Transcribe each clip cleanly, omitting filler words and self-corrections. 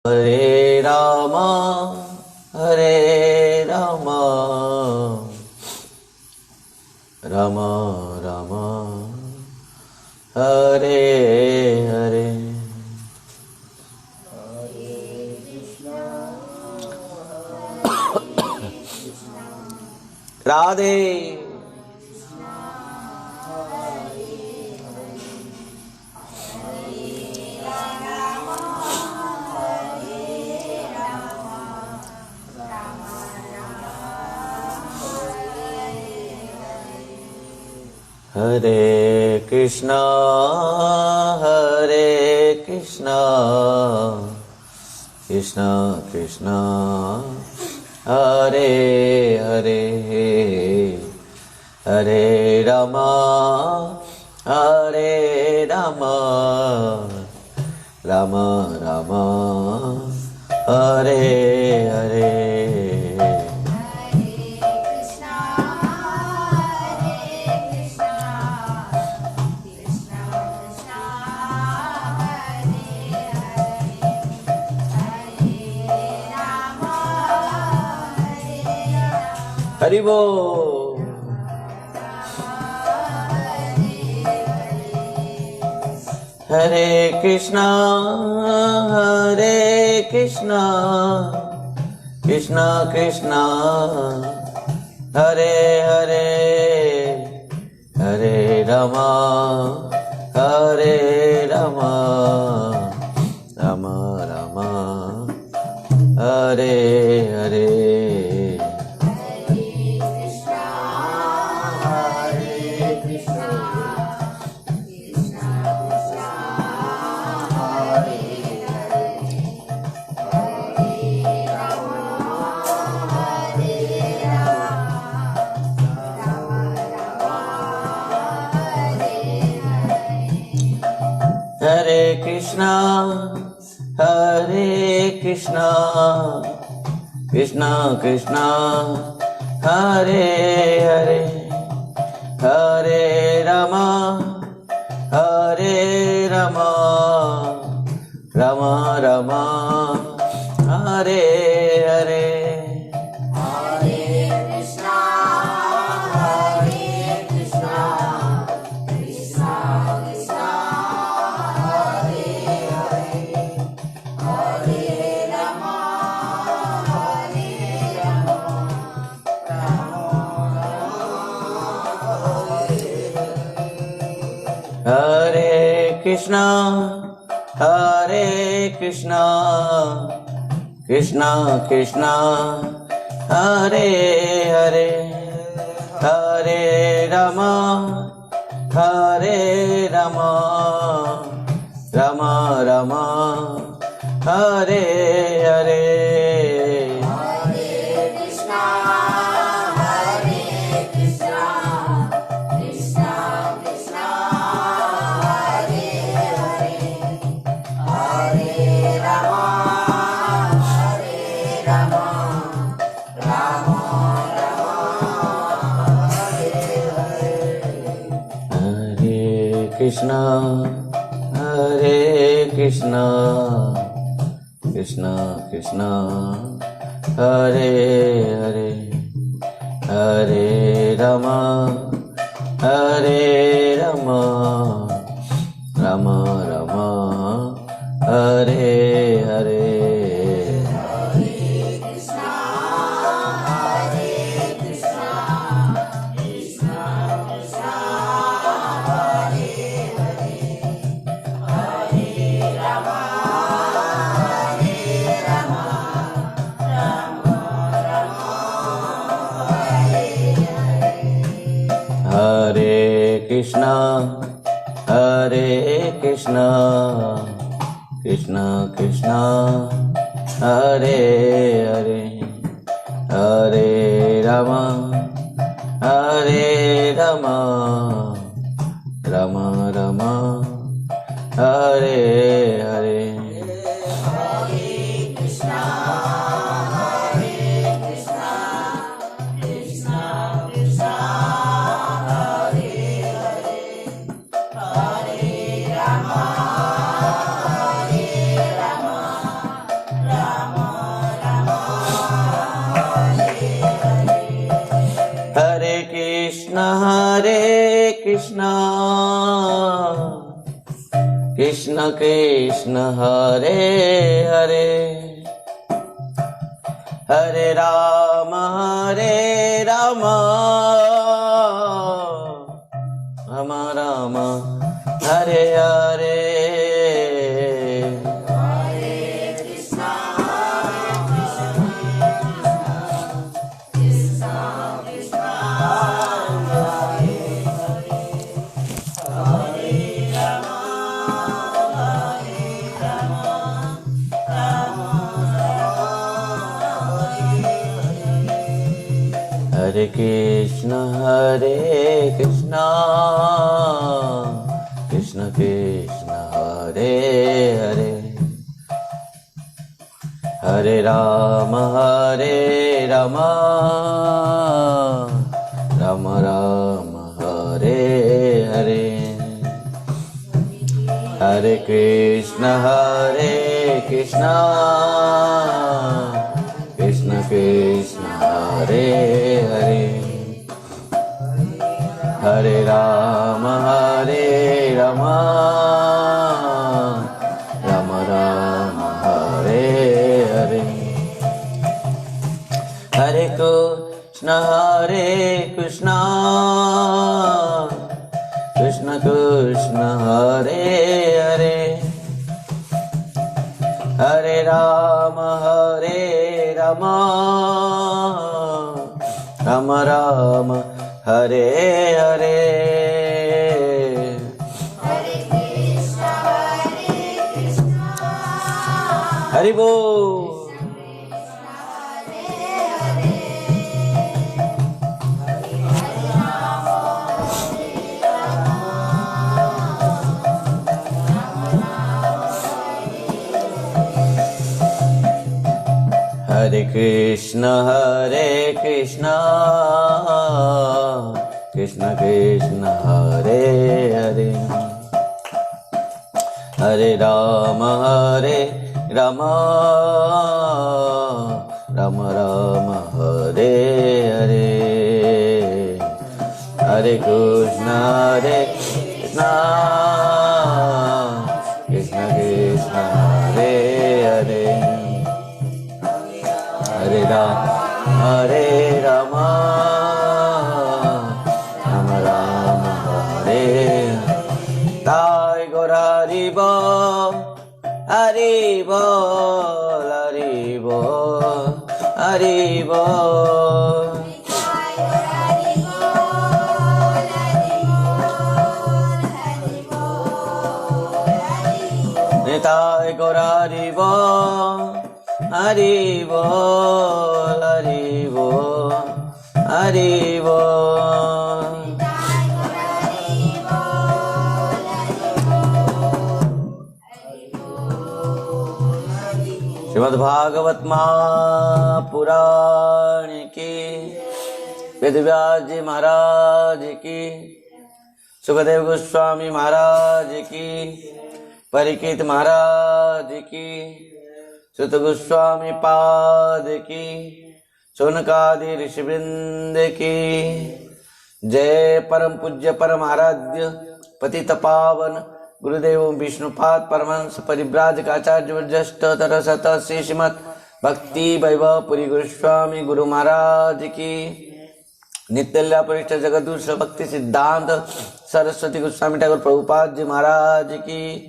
Hare Rama, Hare Rama, Rama Rama, Hare Hare. Radhe. Hare Krishna, Hare Krishna, Krishna Krishna, Hare Hare, Hare Rama, Hare Rama, Rama Rama, Hare Hare. Hari Bol. Hare Krishna, Hare Krishna, Krishna Krishna, Hare Hare, Hare Rama, Hare Rama, Rama Rama, Hare Hare. Hare Krishna, Hare Krishna, Krishna Krishna, Hare Hare, Hare Rama, Hare Rama, Rama Rama, Hare Hare. Hare Krishna, Hare Krishna, Krishna Krishna, Hare Hare, Hare Rama, Hare Rama, Rama Rama, Hare Hare. Krishna, Hare Krishna, Krishna Krishna, Hare Hare, Hare Rama, Hare Rama, Rama Rama, Hare Hare. Hare Krishna, Hare Krishna, Krishna Krishna, Hare Hare, Hare Rama, Hare Rama, Rama Rama, Hare Hare. Krishna Krishna Krishna Hare Hare Hare Ram Ram Ram Hare Hare Hare Krishna Krishna Krishna Hare Hare Hare Ram Ram Ram Ram Hare Hare Hare Krishna Krishna Krishna Hare Hare Hare Ram Ram Ram Ram Hare Hare Hare Krishna Krishna Krishna Hare Hare Hare Ram Ram Ram Ram Hare Hare Hare Krishna Hari बोल हरे कृष्ण कृष्ण कृष्ण हरे हरे हरे राम राम राम राम हरे हरे हरे कृष्ण कृष्ण कृष्ण कृष्ण हरे हरे हरे राम राम राम राम हरे ताय गौर हरि बोल हरि बोल हरि बोल हरि बोल निताय गौर हरि बोल हरि बोल हरि बोल हरि बोल श्रीमद् भागवत महापुराण की वेदव्यास जी महाराज की सुखदेव गोस्वामी महाराज की परीक्षित महाराज की सुत गोस्वामी पाद की सोनकादि ऋषिवृंद की जय। परम पूज्य परम आराध्य पतित पावन गुरुदेव विष्णुपाद परमहंस परिव्राजक आचार्य वज्रष्ट तरसत श्री श्रीमद् भक्ति वैभव पुरी गोस्वामी गुरु महाराज की नित्यल्या परिष्ठ जगदूष भक्ति सिद्धांत सरस्वती गोस्वामी ठाकुर प्रभुपाद जी महाराज की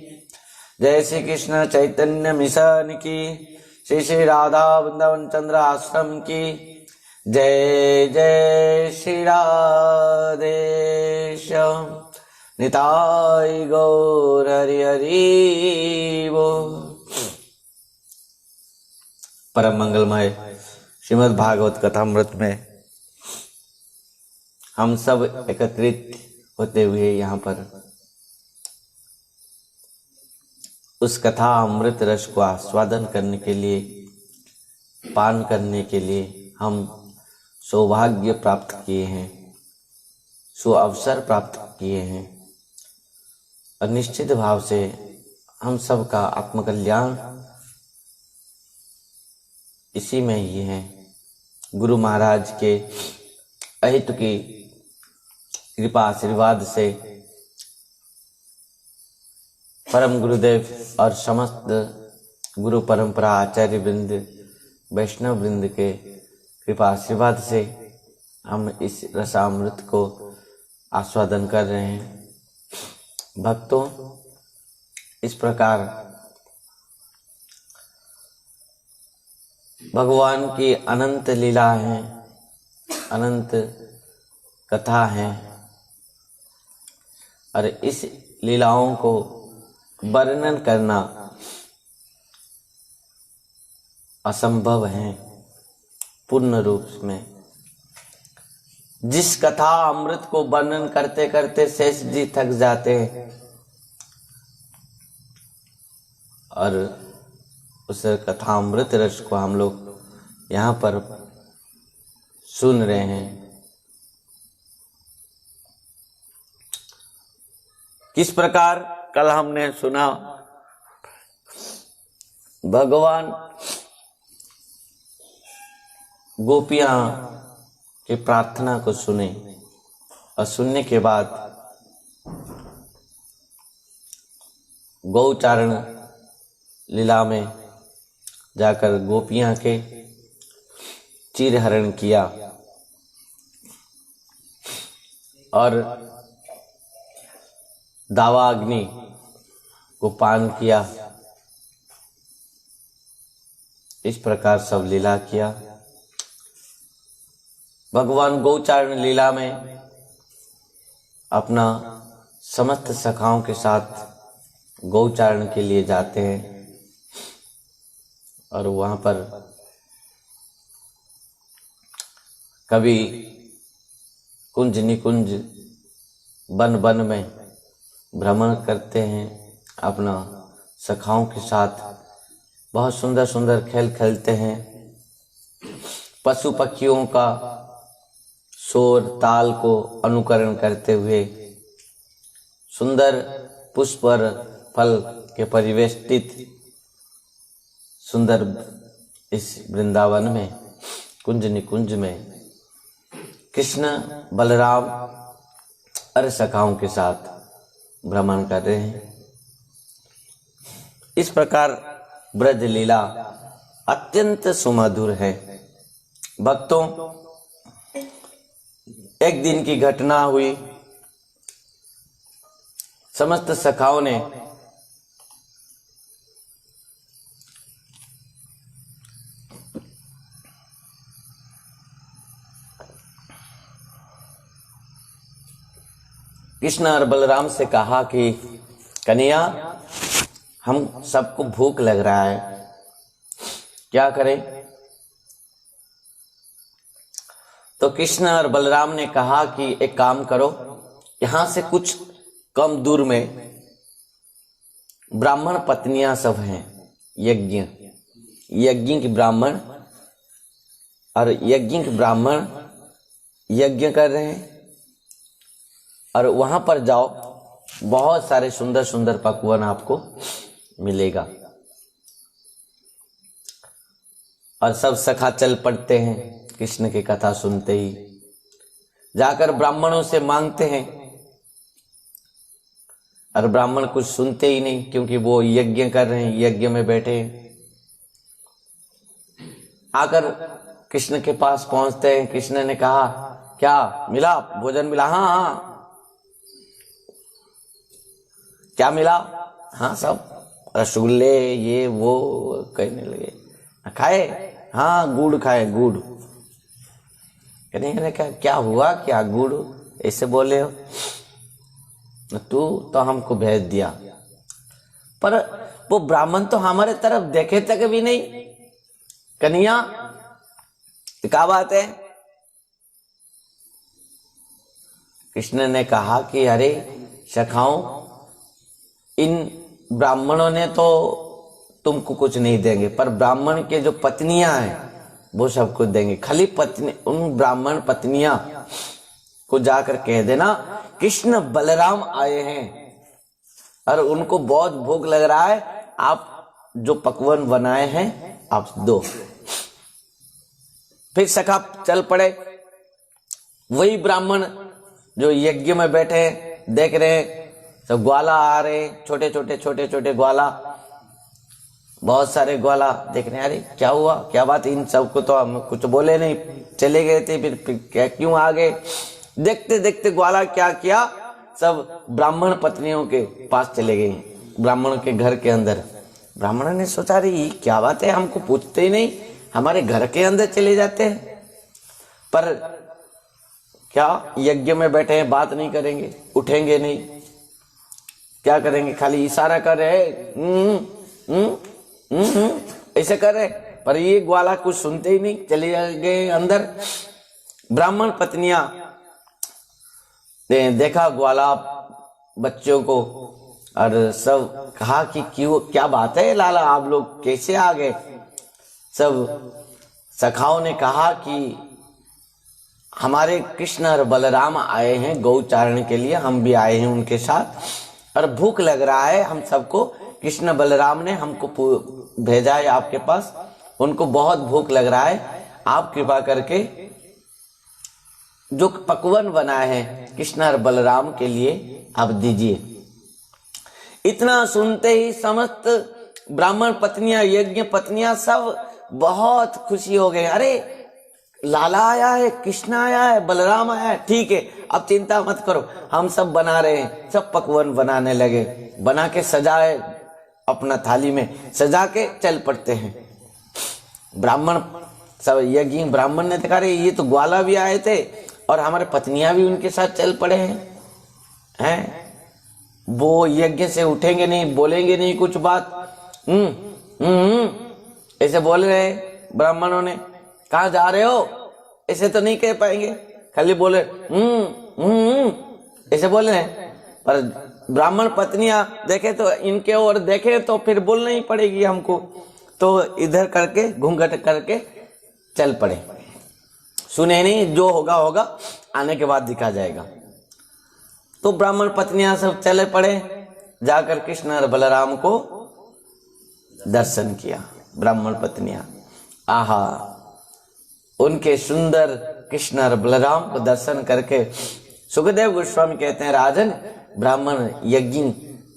जय। श्री कृष्ण चैतन्य मिशन की श्री श्री राधा वृंदावन चंद्र आश्रम की जय। जय श्री राधेश्याम निताय गौर हरि हरि बोल। परम मंगलमय श्रीमद् भागवत कथामृत में हम सब एकत्रित होते हुए यहाँ पर उस कथा अमृत रस को आस्वादन करने के लिए, पान करने के लिए हम सौभाग्य प्राप्त किए हैं, सु अवसर प्राप्त किए हैं। और निश्चित भाव से हम सब का आत्मकल्याण इसी में ही है। गुरु महाराज के अहित की कृपा आशीर्वाद से परम गुरुदेव और समस्त गुरु परंपरा आचार्य वृंद वैष्णव वृंद के कृपा आशीर्वाद से हम इस रसामृत को आस्वादन कर रहे हैं। भक्तों, इस प्रकार भगवान की अनंत लीला है, अनंत कथा है, और इस लीलाओं को वर्णन करना असंभव है पूर्ण रूप में। जिस कथा अमृत को वर्णन करते करते शेष जी थक जाते हैं और उस कथा अमृत रस को हम लोग यहाँ पर सुन रहे हैं। किस प्रकार कल हमने सुना, भगवान गोपियां की प्रार्थना को सुने और सुनने के बाद गौचारण लीला में जाकर गोपियां के चीरहरण किया और दावाग्नि को पान किया। इस प्रकार सब लीला किया। भगवान गौचारण लीला में अपना समस्त सखाओं के साथ गौचारण के लिए जाते हैं और वहां पर कभी कुंज निकुंज वन वन में भ्रमण करते हैं, अपना सखाओं के साथ बहुत सुंदर सुंदर खेल खेलते हैं। पशु पक्षियों का शोर ताल को अनुकरण करते हुए सुंदर पुष्प और फल के परिवेष्टित सुंदर इस वृंदावन में कुंज निकुंज में कृष्ण बलराम और सखाओं के साथ भ्रमण कर रहे हैं। इस प्रकार ब्रज लीला अत्यंत सुमधुर है। भक्तों, एक दिन की घटना हुई। समस्त सखाओं ने कृष्ण और बलराम से कहा कि कन्हैया, हम सबको भूख लग रहा है, क्या करें? तो कृष्ण और बलराम ने कहा कि एक काम करो, यहां से कुछ कम दूर में ब्राह्मण पत्नियां सब हैं, यज्ञ के ब्राह्मण, और यज्ञ के ब्राह्मण यज्ञ कर रहे हैं, और वहां पर जाओ, बहुत सारे सुंदर सुंदर पकवान आपको मिलेगा। और सब सखा चल पड़ते हैं कृष्ण की कथा सुनते ही, जाकर ब्राह्मणों से मांगते हैं, और ब्राह्मण कुछ सुनते ही नहीं, क्योंकि वो यज्ञ कर रहे हैं, यज्ञ में बैठे हैं। आकर कृष्ण के पास पहुंचते हैं। कृष्ण ने कहा, क्या मिला? भोजन मिला? हाँ हाँ। क्या मिला? हाँ, सब रसगुल्ले ये वो कहने लगे। खाए? हाँ, गुड़ खाए, गुड़। कहने क्या हुआ, क्या गुड़ ऐसे बोले हो? तू तो हमको भेज दिया, पर वो ब्राह्मण तो हमारे तरफ देखे तक भी नहीं। कन्हैया, क्या बात है? कृष्ण ने कहा कि अरे सखाओं, इन ब्राह्मणों ने तो तुमको कुछ नहीं देंगे, पर ब्राह्मण के जो पत्नियां हैं वो सब कुछ देंगे। खाली पत्नी, उन ब्राह्मण पत्नियां को जाकर कह देना कृष्ण बलराम आए हैं और उनको बहुत भूख लग रहा है, आप जो पकवान बनाए हैं आप दो। फिर सखा चल पड़े। वही ब्राह्मण जो यज्ञ में बैठे हैं देख रहे हैं, सब ग्वाला आ रहे हैं, छोटे छोटे ग्वाला, बहुत सारे ग्वाला देख रहे हैं। अरे क्या हुआ, क्या बात, इन सबको तो हम कुछ बोले नहीं, चले गए थे, फिर क्या क्यों आ गए। देखते देखते ग्वाला क्या किया, सब ब्राह्मण पत्नियों के पास चले गए, ब्राह्मण के घर के अंदर। ब्राह्मण ने सोचा रही क्या बात है, हमको पूछते ही नहीं, हमारे घर के अंदर चले जाते हैं। पर क्या यज्ञ में बैठे हैं, बात नहीं करेंगे, उठेंगे नहीं, क्या करेंगे, खाली इशारा कर रहे, ऐसे कर रहे। पर ये ग्वाला कुछ सुनते ही नहीं, चले गए अंदर। ब्राह्मण पत्नियां ने देखा ग्वाला बच्चों को, और सब कहा कि क्यों, क्या बात है लाला, आप लोग कैसे आ गए। सब सखाओं ने कहा कि हमारे कृष्ण और बलराम आए हैं गौचारण के लिए, हम भी आए हैं उनके साथ, और भूख लग रहा है हम सबको। कृष्ण बलराम ने हमको भेजा है आपके पास, उनको बहुत भूख लग रहा है, आप कृपा करके जो पकवान बनाए हैं कृष्ण और बलराम के लिए आप दीजिए। इतना सुनते ही समस्त ब्राह्मण पत्नियां, यज्ञ पत्नियां सब बहुत खुशी हो गए। अरे लाला आया है, कृष्ण आया है, बलराम आया है, ठीक है अब चिंता मत करो, हम सब बना रहे हैं। सब पकवान बनाने लगे, बना के सजाए, अपना थाली में सजा के चल पड़ते हैं। ब्राह्मण सब यज्ञ ब्राह्मण ने देखा, ये तो ग्वाला भी आए थे और हमारे पत्नियां भी उनके साथ चल पड़े हैं। वो यज्ञ से उठेंगे नहीं, बोलेंगे नहीं कुछ बात, ऐसे बोल रहे ब्राह्मणों ने, कहाँ जा रहे हो, ऐसे तो नहीं कह पाएंगे, खाली बोले ऐसे बोल रहे हैं। पर ब्राह्मण पत्नियां देखे तो, इनके ओर देखे तो फिर बोलना ही पड़ेगी हमको, तो इधर करके घूंघट करके चल पड़े। सुने नहीं, जो होगा होगा, आने के बाद दिखा जाएगा। तो ब्राह्मण पत्नियां सब चले पड़े, जाकर कृष्ण और बलराम को दर्शन किया। ब्राह्मण पत्नियां, आहा, उनके सुंदर कृष्ण और बलराम को दर्शन करके सुखदेव गोस्वामी कहते हैं, राजन ब्राह्मण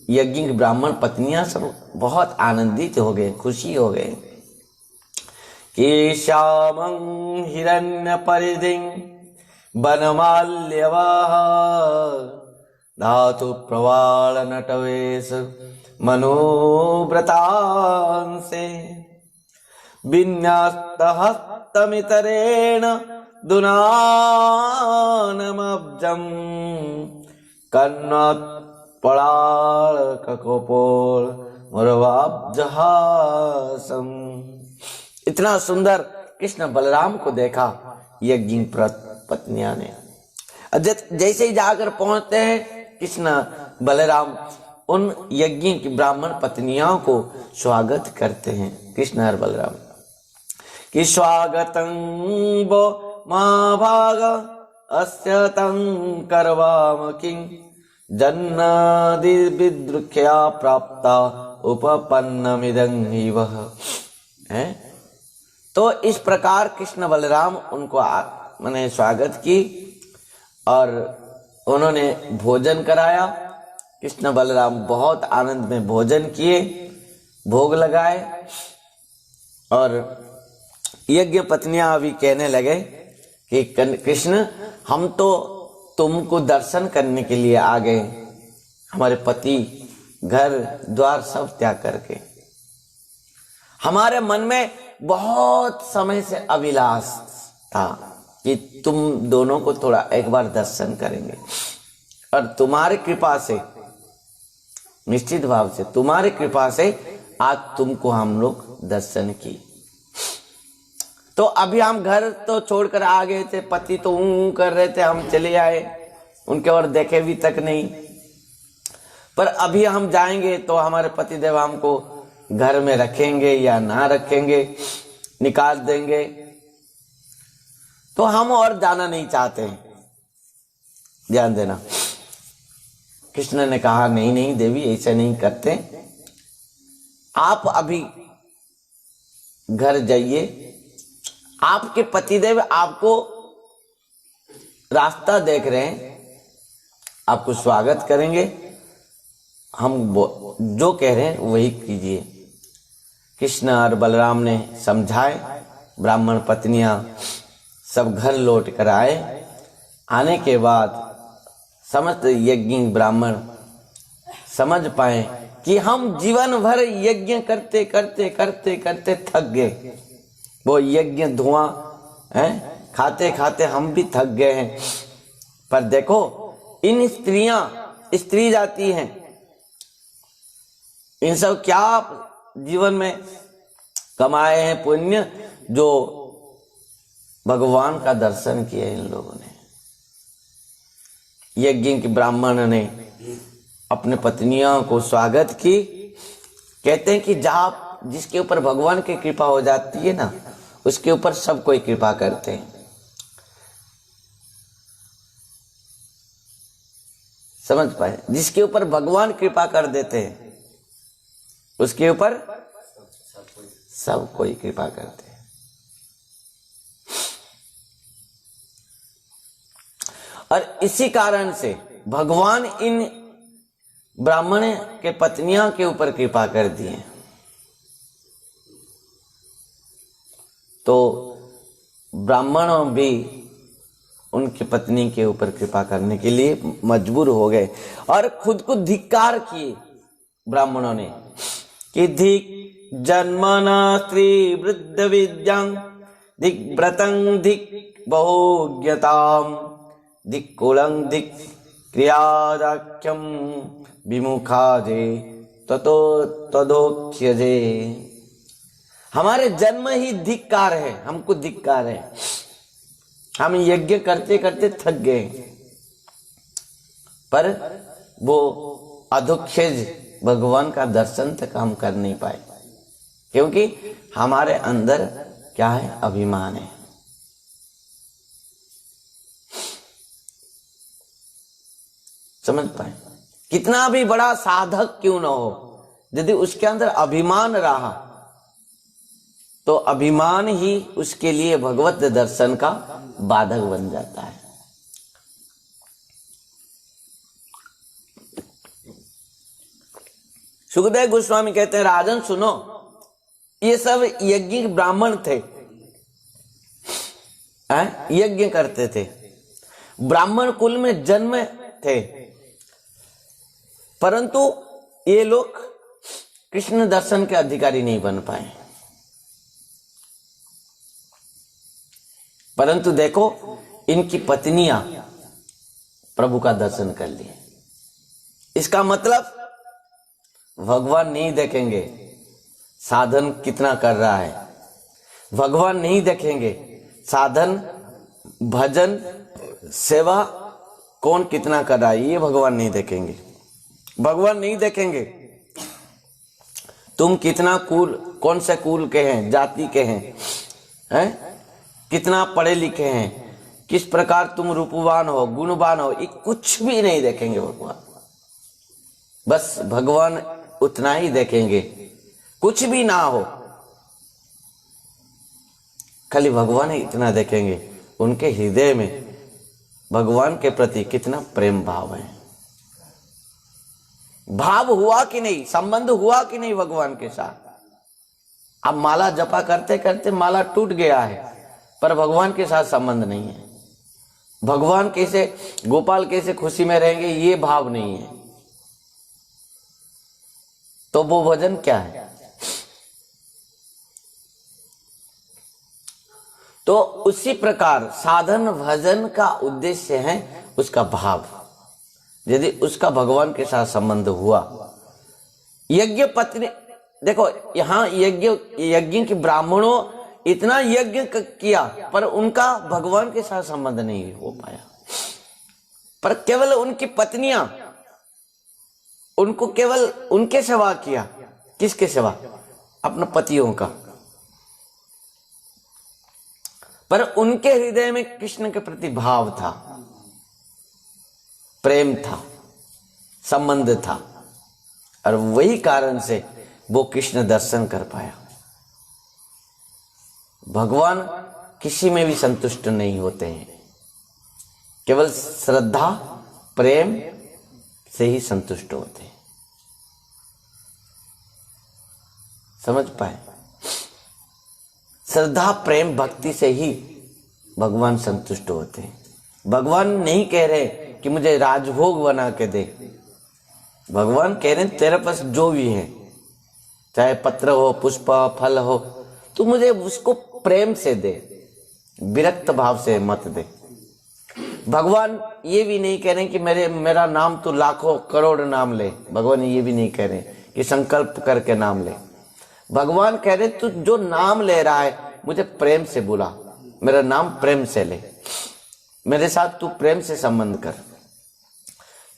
यज्ञ ब्राह्मण पत्नियां सब बहुत आनंदित हो गए, खुशी हो गए। कि श्यामं हिरण्य परिधिं वनमाल्यवाह धातु प्रवाल नटवेश मनोव्रतांसे विन्यास्तहस्तमितरेण दुनानमब्जं कन्नत्पलाककोपोल मुरवाब्जहासम। इतना सुंदर कृष्ण बलराम को देखा यज्ञ पत्नियां ने। जैसे ही जाकर पहुंचते हैं कृष्ण बलराम उन यज्ञ की ब्राह्मण पत्नियों को स्वागत करते हैं। कृष्ण और बलराम कि स्वागतं वो मां भाग अस्य तं करवाम किं जन्नादि विद्रुख्या प्राप्ता उपपन्नमिदं वह है। तो इस प्रकार कृष्ण बलराम उनको मैंने स्वागत की और उन्होंने भोजन कराया। कृष्ण बलराम बहुत आनंद में भोजन किए, भोग लगाए, और यज्ञ पत्नियां अभी कहने लगे कि कृष्ण हम तो तुमको दर्शन करने के लिए आ गए, हमारे पति घर द्वार सब त्याग करके। हमारे मन में बहुत समय से अभिलाष था कि तुम दोनों को थोड़ा एक बार दर्शन करेंगे, और तुम्हारी कृपा से, निश्चित भाव से तुम्हारी कृपा से आज तुमको हम लोग दर्शन की। तो अभी हम घर तो छोड़कर आ गए थे, पति तो कर रहे थे, हम चले आए, उनके और देखे भी तक नहीं। पर अभी हम जाएंगे तो हमारे पतिदेव हमको घर में रखेंगे या ना रखेंगे, निकाल देंगे, तो हम और जाना नहीं चाहते हैं, ध्यान देना। कृष्ण ने कहा नहीं नहीं देवी, ऐसे नहीं करते, आप अभी घर जाइए, आपके पतिदेव आपको रास्ता देख रहे हैं, आपको स्वागत करेंगे। हम जो कह रहे हैं वही कीजिए। कृष्ण और बलराम ने समझाए। ब्राह्मण पत्नियां सब घर लौट कर आए। आने के बाद समस्त यज्ञ ब्राह्मण समझ पाए कि हम जीवन भर यज्ञ करते करते करते करते थक गए। वो यज्ञ धुआं है, खाते खाते हम भी थक गए हैं। पर देखो इन स्त्री जाति हैं, इन सब क्या जीवन में कमाए हैं पुण्य, जो भगवान का दर्शन किया इन लोगों ने। यज्ञ के ब्राह्मण ने अपने पत्नियों को स्वागत की। कहते हैं कि जहां जिसके ऊपर भगवान की कृपा हो जाती है ना, उसके ऊपर सब कोई कृपा करते हैं। समझ पाए? जिसके ऊपर भगवान कृपा कर देते हैं उसके ऊपर सब कोई कृपा करते हैं। और इसी कारण से भगवान इन ब्राह्मण के पत्नियों के ऊपर कृपा कर दिए। तो ब्राह्मण भी उनकी पत्नी के ऊपर कृपा करने के लिए मजबूर हो गए और खुद को धिक्कार किए ब्राह्मणों ने कि धिक जन्मना स्त्री वृद्ध विद्यां धिक व्रतं धिक बहुज्ञताम धिक कुलं धिक क्रियादाख्यम विमुखाजे ततो तदोक्ष्यजे। हमारे जन्म ही धिक्कार है, हमको धिक्कार है। हम यज्ञ करते करते थक गए, पर वो अधोक्षज भगवान का दर्शन तक हम कर नहीं पाए, क्योंकि हमारे अंदर क्या है? अभिमान है। समझ पाए? कितना भी बड़ा साधक क्यों ना हो, यदि उसके अंदर अभिमान रहा तो अभिमान ही उसके लिए भगवत दर्शन का बाधक बन जाता है। सुखदेव गोस्वामी कहते हैं, राजन सुनो, ये सब यज्ञ ब्राह्मण थे, यज्ञ करते थे, ब्राह्मण कुल में जन्म थे, परंतु ये लोग कृष्ण दर्शन के अधिकारी नहीं बन पाए। परंतु देखो इनकी पत्नियां प्रभु का दर्शन कर लिए। इसका मतलब भगवान नहीं देखेंगे साधन कितना कर रहा है, भगवान नहीं देखेंगे साधन भजन सेवा कौन कितना कर रहा है, ये भगवान नहीं देखेंगे। भगवान नहीं देखेंगे तुम कितना कुल, कौन से कुल के हैं, जाति के हैं, कितना पढ़े लिखे हैं, किस प्रकार तुम रूपवान हो, गुणवान हो, ये कुछ भी नहीं देखेंगे भगवान। बस भगवान उतना ही देखेंगे, कुछ भी ना हो, खाली भगवान ही इतना देखेंगे उनके हृदय में भगवान के प्रति कितना प्रेम भाव है। भाव हुआ कि नहीं, संबंध हुआ कि नहीं भगवान के साथ। अब माला जपा करते करते माला टूट गया है, पर भगवान के साथ संबंध नहीं है। भगवान कैसे, गोपाल कैसे खुशी में रहेंगे, ये भाव नहीं है, तो वो भजन क्या है? तो उसी प्रकार साधन भजन का उद्देश्य है उसका भाव। यदि उसका भगवान के साथ संबंध हुआ, यज्ञ पत्नी देखो, यहां यज्ञ के ब्राह्मणों इतना यज्ञ किया पर उनका भगवान के साथ संबंध नहीं हो पाया, पर केवल उनकी पत्नियां उनको केवल उनके सेवा किया। किसके सेवा? अपने पतियों का। पर उनके हृदय में कृष्ण के प्रति भाव था, प्रेम था, संबंध था, और वही कारण से वो कृष्ण दर्शन कर पाया। भगवान किसी में भी संतुष्ट नहीं होते हैं, केवल श्रद्धा, प्रेम से ही संतुष्ट होते हैं। समझ पाए? श्रद्धा प्रेम भक्ति से ही भगवान संतुष्ट होते हैं। भगवान नहीं कह रहे कि मुझे राजभोग बना के दे। भगवान कह रहे हैं तेरे पास जो भी है, चाहे पत्र हो, पुष्प, फल हो, तू मुझे उसको प्रेम से दे, विरक्त भाव से मत दे। भगवान ये भी नहीं कह रहे कि मेरा नाम तू लाखों करोड़ नाम ले। भगवान ये भी नहीं कह रहे कि संकल्प करके नाम ले। भगवान कह रहे तू जो नाम ले रहा है मुझे प्रेम से बुला, मेरा नाम प्रेम से ले, मेरे साथ तू प्रेम से संबंध कर।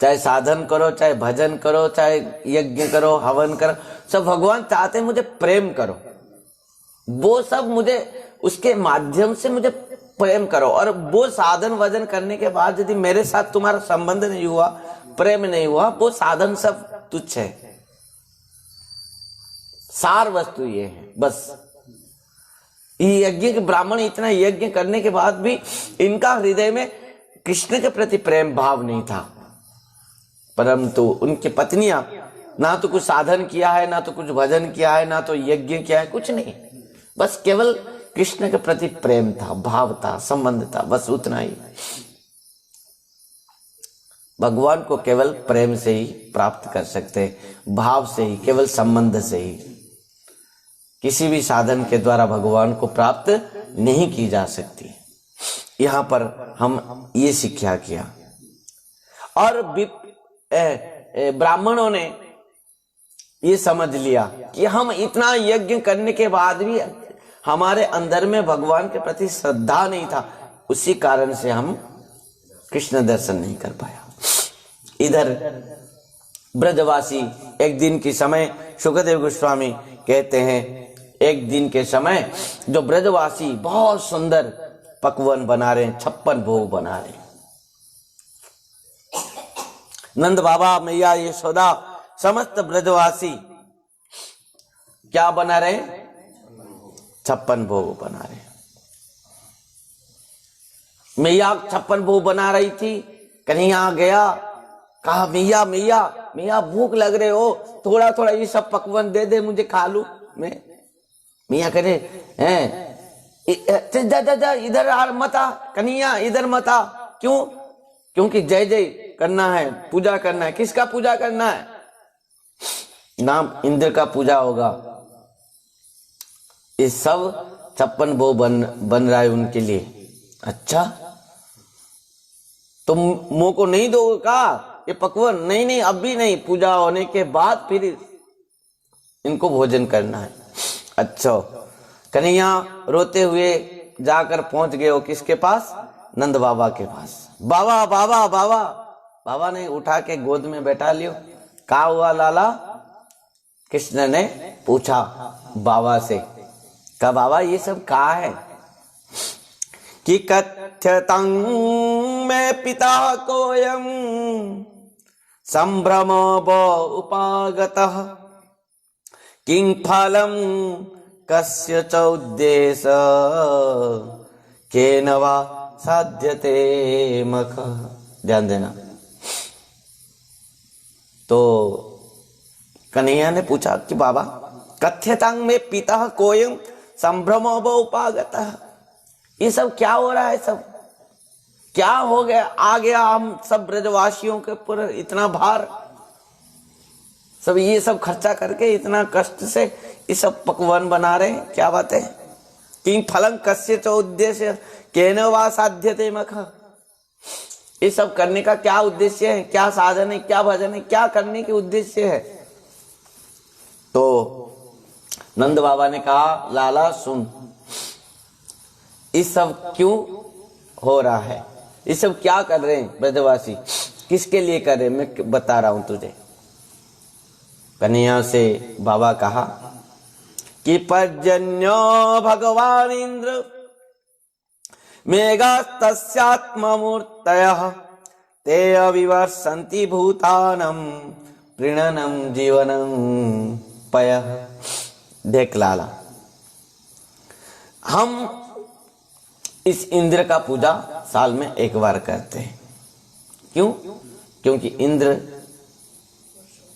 चाहे साधन करो, चाहे भजन करो, चाहे यज्ञ करो, हवन करो, सब भगवान चाहते हैं मुझे प्रेम करो। वो सब मुझे उसके माध्यम से मुझे प्रेम करो। और वो साधन वजन करने के बाद यदि मेरे साथ तुम्हारा संबंध नहीं हुआ, प्रेम नहीं हुआ, वो साधन सब तुच्छ है। सार वस्तु ये है बस। ये यज्ञ के ब्राह्मण इतना यज्ञ करने के बाद भी इनका हृदय में कृष्ण के प्रति प्रेम भाव नहीं था। परंतु उनकी पत्नियां ना तो कुछ साधन किया है, ना तो कुछ भजन किया है, ना तो यज्ञ किया है, कुछ नहीं, बस केवल कृष्ण के प्रति प्रेम था, भाव था, संबंध था, बस उतना ही। भगवान को केवल प्रेम से ही प्राप्त कर सकते हैं, भाव से ही, केवल संबंध से ही। किसी भी साधन के द्वारा भगवान को प्राप्त नहीं की जा सकती। यहां पर हम ये शिक्षा किया। और ब्राह्मणों ने ये समझ लिया कि हम इतना यज्ञ करने के बाद भी हमारे अंदर में भगवान के प्रति श्रद्धा नहीं था, उसी कारण से हम कृष्ण दर्शन नहीं कर पाया। इधर ब्रजवासी एक दिन के समय, शुकदेव गोस्वामी कहते हैं, एक दिन के समय जो ब्रजवासी बहुत सुंदर पकवान बना रहे हैं, 56 भोग बना रहे हैं। नंद बाबा, मैया, यशोदा, समस्त ब्रजवासी क्या बना रहे? 56 भोग बना रहे। मैया 56 भोग बना रही थी। कन्हैया गया, कहा मैया मैया मैया भूख लग रहे हो, थोड़ा थोड़ा ये सब पकवान दे दे, मुझे खा लूं मैं। मैया कह रहे हैं जा जा जा, इधर मत आ कन्हैया, इधर मत आ। क्यों? क्योंकि जय जय करना है, पूजा करना है। किसका पूजा करना है? नाम इंद्र का पूजा होगा। ये सब 56 भोग बन रहा है उनके लिए। अच्छा, तुम मुंह को नहीं दोगे का ये पकवान? नहीं नहीं, अभी नहीं, पूजा होने के बाद फिर इनको भोजन करना है। अच्छा, कन्हैया रोते हुए जाकर पहुंच गए हो किसके पास? नंद बाबा के पास। बाबा बाबा बाबा, बाबा ने उठा के गोद में बैठा लियो। क्या हुआ लाला? कृष्ण ने पूछा बाबा से, कहा बाबा ये सब कहा है? कि कथ्यतं में पिता कोयम संभ्रम उपागतः किं फलम कस्य च उद्देश्य केन वा साध्यते मख। ध्यान देना। तो कन्हैया ने पूछा कि बाबा, कथ्यतांग में पिता कोयम संभ्रम उपागतः, ये सब क्या हो रहा है? सब क्या हो गया? आ गया हम सब ब्रजवासियों के ऊपर इतना भार, सब ये सब खर्चा करके इतना कष्ट से ये सब पकवान बना रहे हैं, क्या बात है? किं फलं कस्य च उद्देश्य केन वा साध्यते मख। ये सब करने का क्या उद्देश्य है? क्या साधन है? क्या भजन है? क्या करने के उद्देश्य है? तो नंद बाबा ने कहा, लाला सुन, ये सब क्यों हो रहा है? ये सब क्या कर रहे हैं ब्रजवासी? किसके लिए कर रहे हैं? मैं बता रहा हूं तुझे। कन्हैया से बाबा कहा कि पर्जन्यो भगवान इंद्र मेघास्तस्यात्ममूर्तयः ते अविवर्षन्ति भूतानं प्रीणनं जीवनं पयः। देख लाला, हम इस इंद्र का पूजा साल में एक बार करते हैं। क्यों? क्योंकि इंद्र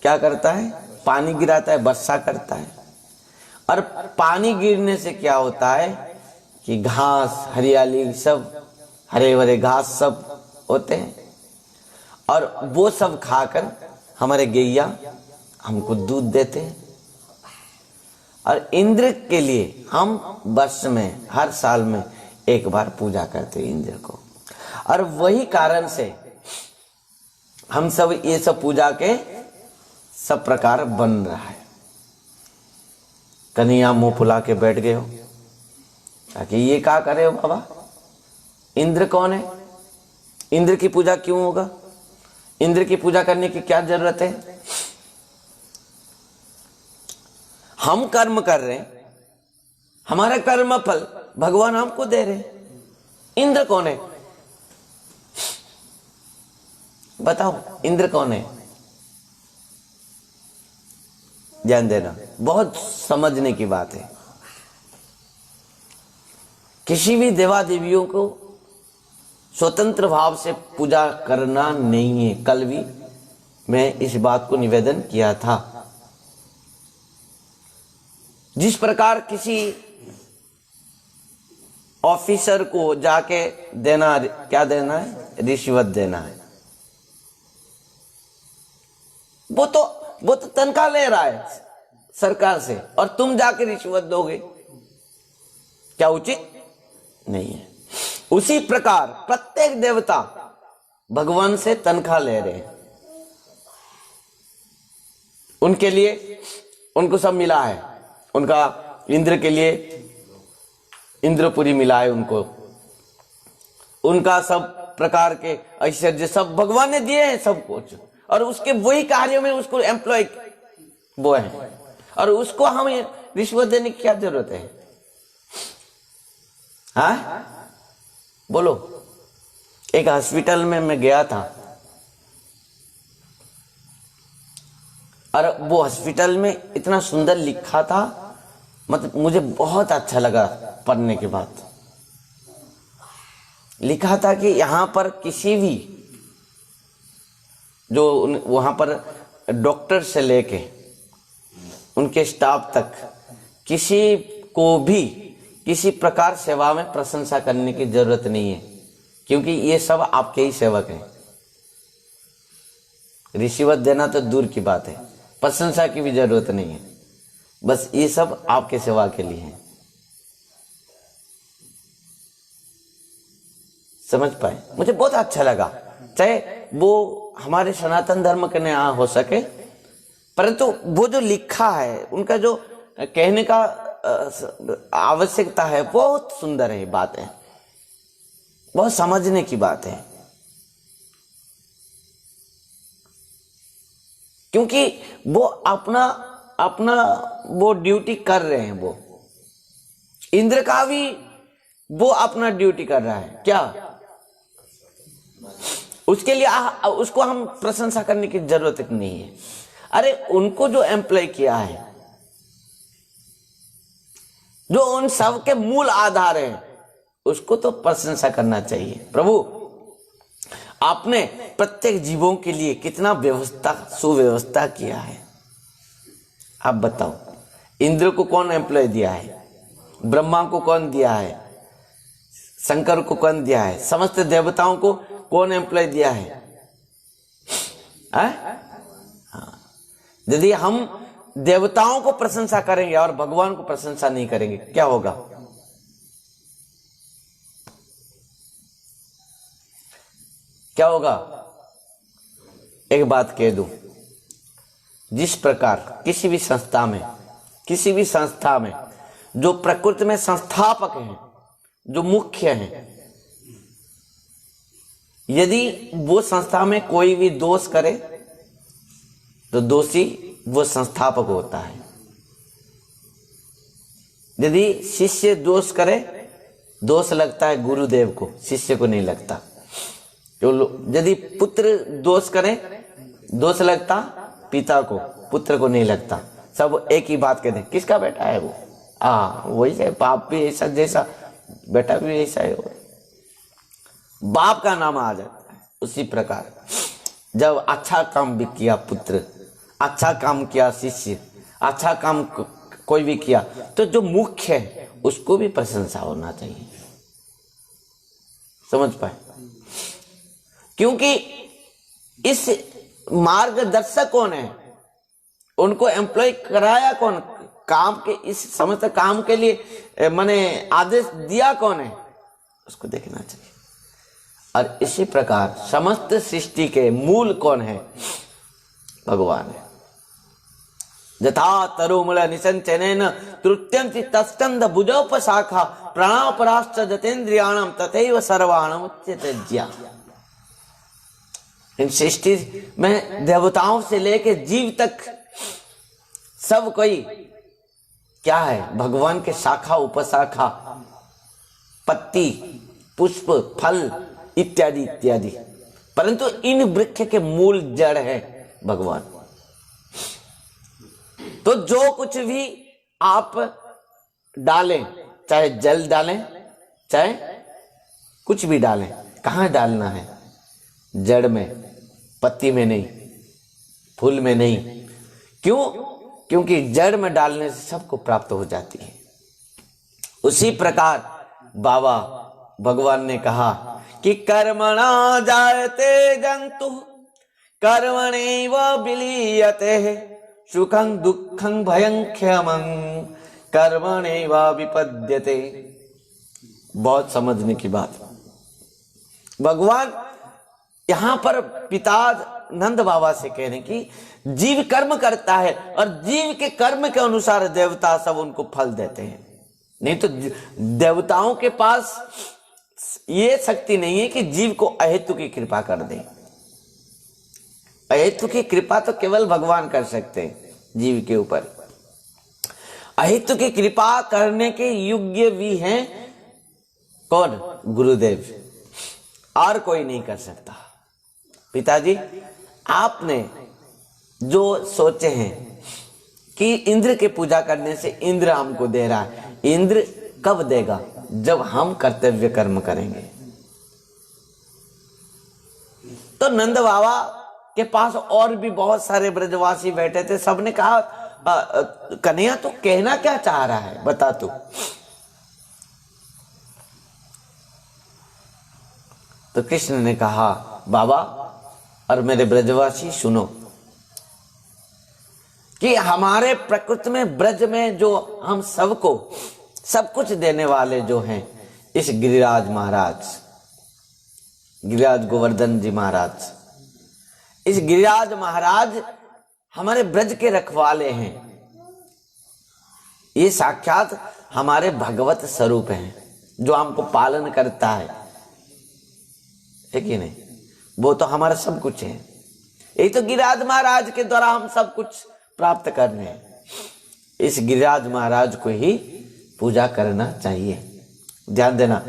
क्या करता है? पानी गिराता है, वर्षा करता है। और पानी गिरने से क्या होता है कि घास, हरियाली, सब हरे भरे घास सब होते हैं, और वो सब खाकर हमारे गैया हमको दूध देते हैं। और इंद्र के लिए हम वर्ष में, हर साल में एक बार पूजा करते हैं इंद्र को। और वही कारण से हम सब ये सब पूजा के सब प्रकार बन रहा है। कन्हैया मुंह फुला के बैठ गए हो ताकि ये क्या करे हो बाबा? इंद्र कौन है? इंद्र की पूजा क्यों होगा? इंद्र की पूजा करने की क्या जरूरत है? हम कर्म कर रहे हैं, हमारा कर्म फल भगवान हमको दे रहे हैं। इंद्र कौन है? बताओ, इंद्र कौन है? ध्यान देना, बहुत समझने की बात है। किसी भी देवा देवियों को स्वतंत्र भाव से पूजा करना नहीं है। कल भी मैं इस बात को निवेदन किया था। जिस प्रकार किसी ऑफिसर को जाके देना, क्या देना है? रिश्वत देना है। वो तो तनख्वाह ले रहा है सरकार से, और तुम जाके रिश्वत दोगे, क्या उचित नहीं है? उसी प्रकार प्रत्येक देवता भगवान से तनख्वाह ले रहे हैं। उनके लिए उनको सब मिला है। उनका इंद्र के लिए इंद्रपुरी मिला है उनको। उनका सब प्रकार के ऐश्वर्य सब भगवान ने दिए हैं, सब कुछ। और उसके वही कार्यों में उसको एम्प्लॉय वो है, और उसको हमें रिश्वत देने की क्या जरूरत है? हाँ बोलो। एक हॉस्पिटल में मैं गया था, और वो हॉस्पिटल में इतना सुंदर लिखा था, मतलब मुझे बहुत अच्छा लगा पढ़ने के बाद। लिखा था कि यहां पर किसी भी जो वहां पर डॉक्टर से लेके उनके स्टाफ तक किसी को भी किसी प्रकार सेवा में प्रशंसा करने की जरूरत नहीं है, क्योंकि ये सब आपके ही सेवक हैं। रिश्वत देना तो दूर की बात है, प्रशंसा की भी जरूरत नहीं है। बस ये सब आपके सेवा के लिए है। समझ पाए? मुझे बहुत अच्छा लगा, चाहे वो हमारे सनातन धर्म के ना हो सके, परंतु वो जो लिखा है, उनका जो कहने का आवश्यकता है, बहुत सुंदर है। बात है, बहुत समझने की बात है। क्योंकि वो अपना वो ड्यूटी कर रहे हैं। वो इंद्र का भी वो अपना ड्यूटी कर रहा है। क्या उसके लिए उसको हम प्रशंसा करने की जरूरत नहीं है। अरे उनको जो एम्प्लॉय किया है, जो उन सब के मूल आधार है, उसको तो प्रशंसा करना चाहिए। प्रभु आपने प्रत्येक जीवों के लिए कितना व्यवस्था, सुव्यवस्था किया है। आप बताओ, इंद्र को कौन एम्प्लॉय दिया है? ब्रह्मा को कौन दिया है? शंकर को कौन दिया है? समस्त देवताओं को कौन एम्प्लॉय दिया है? यदि हम देवताओं को प्रशंसा करेंगे और भगवान को प्रशंसा नहीं करेंगे, क्या होगा? क्या होगा? एक बात कह दूं, जिस प्रकार किसी भी संस्था में जो प्रकृति में संस्थापक हैं, जो मुख्य हैं, यदि वो संस्था में कोई भी दोष करे तो दोषी वो संस्थापक होता है। यदि शिष्य दोष करे, दोष लगता है गुरुदेव को, शिष्य को नहीं लगता। यदि पुत्र दोष करे, दोष लगता पिता को, पुत्र को नहीं लगता। सब एक ही बात कहते हैं, किसका बेटा है वो? वही है, बाप भी ऐसा जैसा, बेटा भी ऐसा है। बाप का नाम आ जाता है। उसी प्रकार जब अच्छा काम भी किया पुत्र, अच्छा काम किया शिष्य, अच्छा काम कोई भी किया तो जो मुख्य है उसको भी प्रशंसा होना चाहिए। समझ पाए? क्योंकि इस मार्गदर्शक कौन है, उनको एम्प्लॉय कराया कौन, काम के इस समस्त काम के लिए माने आदेश दिया कौन है, उसको देखना चाहिए। और इसी प्रकार समस्त सृष्टि के मूल कौन है, भगवान है। यथा तरुमूल निसंचनेन तृत्यंति तस्कंद भुजोपशाखा प्राणापराश्च जतेन्द्रियाणाम तथैव सर्वाणाम उच्यते ज्ञा। इन सृष्टि में देवताओं से लेके जीव तक सब कोई क्या है, भगवान के शाखा उपशाखा, पत्ती, पुष्प, फल इत्यादि इत्यादि, परंतु इन वृक्ष के मूल जड़ है भगवान। तो जो कुछ भी आप डालें, चाहे जल डालें, चाहे कुछ भी डालें, कहाँ डालना है, जड़ में, पत्ती में नहीं, फूल में नहीं। क्यों? क्योंकि जड़ में डालने से सबको प्राप्त हो जाती है। उसी प्रकार बाबा भगवान ने कहा कि कर्मणा जायते जंतु कर्मणैव विलीयते सुखं दुःखं भयं क्षमं कर्मणैव विपद्यते। बहुत समझने की बात। भगवान यहां पर पिता नंद बाबा से कह रहे हैं कि जीव कर्म करता है और जीव के कर्म के अनुसार देवता सब उनको फल देते हैं। नहीं तो देवताओं के पास ये शक्ति नहीं है कि जीव को अहेतु की कृपा कर दे। अहेतु की कृपा तो केवल भगवान कर सकते हैं जीव के ऊपर। अहेतु की कृपा करने के योग्य भी हैं कौन? गुरुदेव, और कोई नहीं कर सकता। पिताजी, आपने जो सोचे हैं कि इंद्र के पूजा करने से इंद्र हमको दे रहा है, इंद्र कब देगा? जब हम कर्तव्य कर्म करेंगे। तो नंद बाबा के पास और भी बहुत सारे ब्रजवासी बैठे थे। सबने कहा कन्हैया तू कहना क्या चाह रहा है, बता तू। तो कृष्ण ने कहा, बाबा और मेरे ब्रजवासी सुनो कि हमारे प्रकृति में ब्रज में जो हम सबको सब कुछ देने वाले जो हैं, इस गिरिराज महाराज, गिरिराज गोवर्धन जी महाराज, इस गिरिराज महाराज हमारे ब्रज के रखवाले हैं। ये साक्षात हमारे भगवत स्वरूप हैं जो हमको पालन करता है कि नहीं? वो तो हमारा सब कुछ है। यही तो गिरिराज महाराज के द्वारा हम सब कुछ प्राप्त कर रहे हैं। इस गिरिराज महाराज को ही पूजा करना चाहिए। ध्यान देना,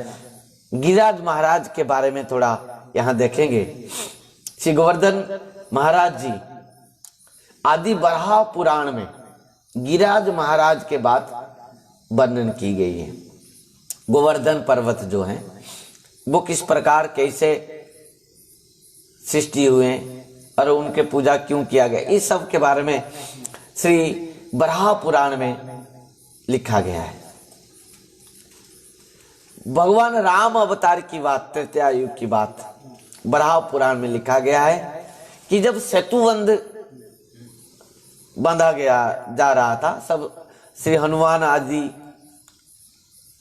गिरिराज महाराज के बारे में थोड़ा यहां देखेंगे। श्री गोवर्धन महाराज जी आदि बराह पुराण में गिरिराज महाराज के बाद वर्णन की गई है। गोवर्धन पर्वत जो है वो किस प्रकार कैसे सृष्टि हुए और उनके पूजा क्यों किया गया, इस सब के बारे में श्री बराह पुराण में लिखा गया है। भगवान राम अवतार की बात, त्रेता युग की बात बराह पुराण में लिखा गया है कि जब सेतुबंध बांधा गया जा रहा था, सब श्री हनुमान आदि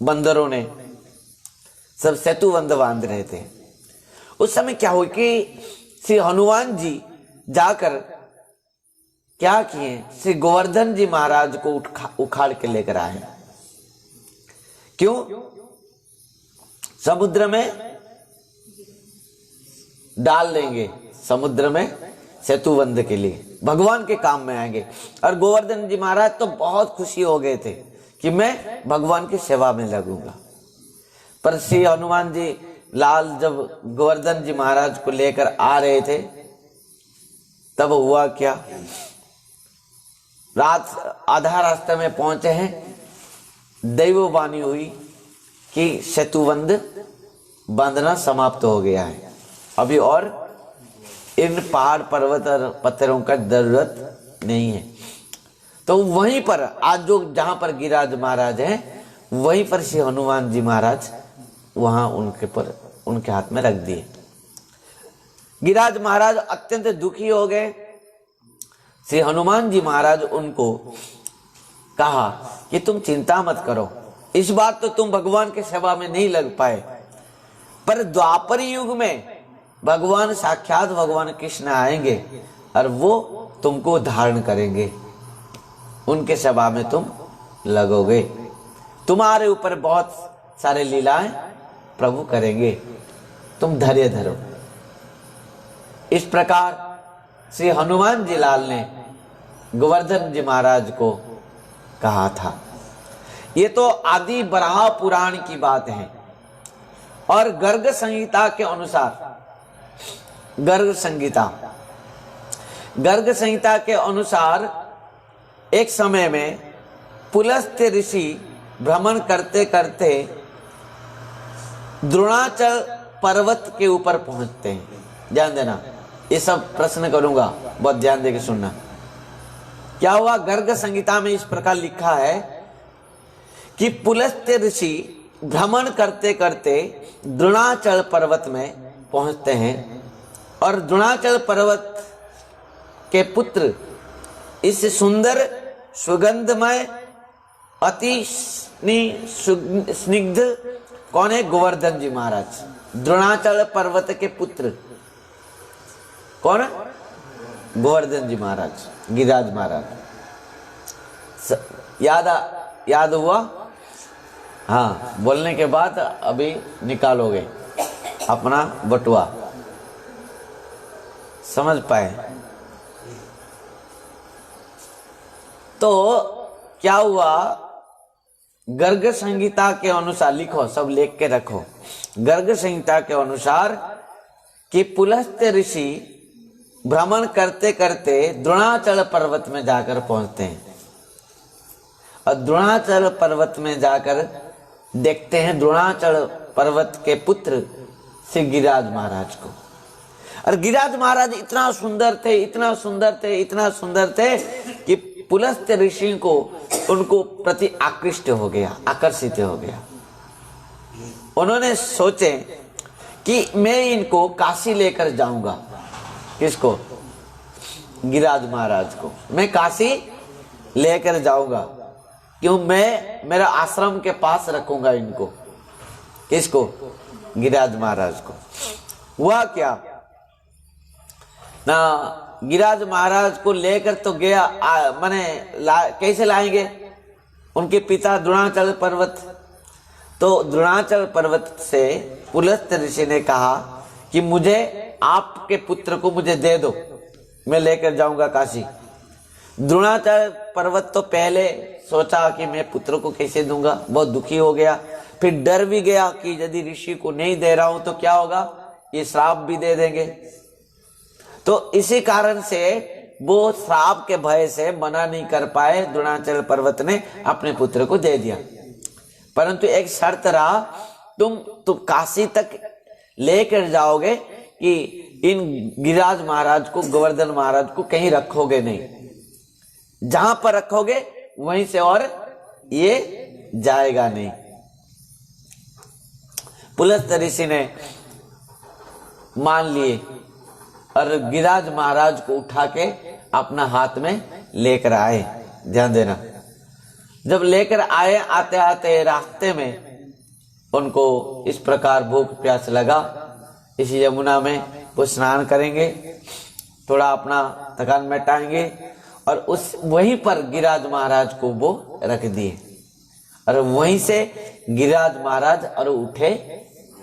बंदरों ने सब सेतुबंध बांध रहे थे। उस समय क्या हुआ कि श्री हनुमान जी जाकर क्या किए, श्री गोवर्धन जी महाराज को उखाड़ के लेकर आए। क्यों? समुद्र में डाल देंगे, समुद्र में सेतुबंध के लिए भगवान के काम में आएंगे। और गोवर्धन जी महाराज तो बहुत खुशी हो गए थे कि मैं भगवान की सेवा में लगूंगा। पर श्री हनुमान जी लाल जब गोवर्धन जी महाराज को लेकर आ रहे थे, तब हुआ क्या, रात आधा रास्ते में पहुंचे हैं, दैववाणी हुई कि सेतुबंध बांधना समाप्त हो गया है, अभी और इन पहाड़ पर्वत और पत्थरों का जरूरत नहीं है। तो वहीं पर आज जो जहां पर गिरिराज महाराज हैं, वहीं पर श्री हनुमान जी महाराज वहां उनके हाथ में रख दिए। गिरिराज महाराज अत्यंत दुखी हो गए। श्री हनुमान जी महाराज उनको कहा कि तुम चिंता मत करो, इस बार तो तुम भगवान के सेवा में नहीं लग पाए, पर द्वापर युग में भगवान साक्षात भगवान कृष्ण आएंगे और वो तुमको धारण करेंगे, उनके सेवा में तुम लगोगे, तुम्हारे ऊपर बहुत सारे लीलाएं प्रभु करेंगे, तुम धैर्य धरो। इस प्रकार श्री हनुमान जी लाल ने गोवर्धन जी महाराज को कहा था। ये तो आदि बराह पुराण की बात है। और गर्ग संहिता के अनुसार, गर्ग संहिता के अनुसार एक समय में पुलस्त्य ऋषि भ्रमण करते करते द्रोणाचल पर्वत के ऊपर पहुंचते हैं। ध्यान देना, ये सब प्रश्न करूंगा, बहुत ध्यान देकर सुनना। क्या हुआ? गर्ग संहिता में इस प्रकार लिखा है कि पुलस्त्य ऋषि भ्रमण करते करते द्रोणाचल पर्वत में पहुंचते हैं और द्रोणाचल पर्वत के पुत्र इस सुंदर सुगंधमय अति स्निग्ध कौन है? गोवर्धन जी महाराज। द्रोणाचल पर्वत के पुत्र कौन है? गोवर्धन जी महाराज, गिरिराज महाराज। याद हुआ? हाँ, बोलने के बाद अभी निकालोगे अपना बटुआ, समझ पाए? तो क्या हुआ? गर्ग संहिता के अनुसार, लिखो सब लिख के रखो, गर्ग संहिता के अनुसार कि पुलस्त्य ऋषि भ्रमण करते करते द्रोणाचल पर्वत में जाकर पहुंचते हैं और द्रोणाचल पर्वत में जाकर देखते हैं द्रोणाचल पर्वत के पुत्र श्री गिरिराज महाराज को। और गिरिराज महाराज इतना सुंदर थे, इतना सुंदर थे, इतना सुंदर थे कि पुलस्त्य ऋषि को उनको प्रति आकृष्ट हो गया, आकर्षित हो गया। उन्होंने सोचे कि मैं इनको काशी लेकर जाऊंगा। किसको? गिरिराज महाराज को मैं काशी लेकर जाऊंगा, क्यों? मैं मेरा आश्रम के पास रखूंगा इनको। किसको? गिरिराज महाराज को। हुआ क्या ना, गिरिराज महाराज को लेकर तो गया, कैसे लाएंगे? उनके पिता द्रोणाचल पर्वत, तो द्रोणाचल पर्वत से पुलस्त्य ऋषि ने कहा कि मुझे आपके पुत्र को मुझे दे दो, मैं लेकर जाऊंगा काशी। द्रोणाचल पर्वत तो पहले सोचा कि मैं पुत्र को कैसे दूंगा, बहुत दुखी हो गया। फिर डर भी गया कि यदि ऋषि को नहीं दे रहा हूं तो क्या होगा, ये श्राप भी दे देंगे। तो इसी कारण से वो श्राप के भय से मना नहीं कर पाए। द्रोणाचल पर्वत ने अपने पुत्र को दे दिया, परंतु एक शर्त रहा, तुम काशी तक लेकर जाओगे कि इन गिरिराज महाराज को, गोवर्धन महाराज को कहीं रखोगे नहीं, जहां पर रखोगे वहीं से और ये जाएगा नहीं। पुलस्त्य ऋषि ने मान लिए और गिरिराज महाराज को उठा के अपना हाथ में लेकर आए। ध्यान देना, जब लेकर आए, आते आते रास्ते में उनको इस प्रकार भूख प्यास लगा। इस यमुना में वो स्नान करेंगे, थोड़ा अपना थकान मिटाएंगे और उस वहीं पर गिरिराज महाराज को वो रख दिए और वहीं से गिरिराज महाराज और उठे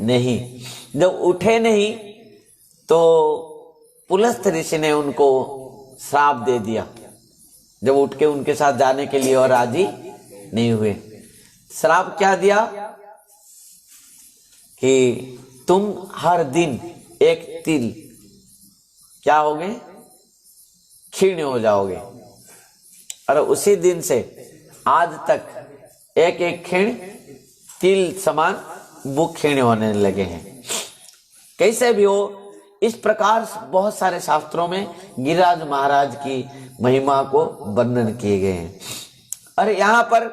नहीं। जब उठे नहीं तो पुलस्त्य ऋषि ने उनको श्राप दे दिया। जब उठ के उनके साथ जाने के लिए और राजी नहीं हुए, श्राप क्या दिया कि तुम हर दिन एक तिल क्या होगे, क्षीण हो जाओगे। और उसी दिन से आज तक एक एक क्षीण तिल समान वो क्षीण होने लगे हैं। कैसे भी हो, इस प्रकार बहुत सारे शास्त्रों में गिरिराज महाराज की महिमा को वर्णन किए गए हैं। और यहाँ पर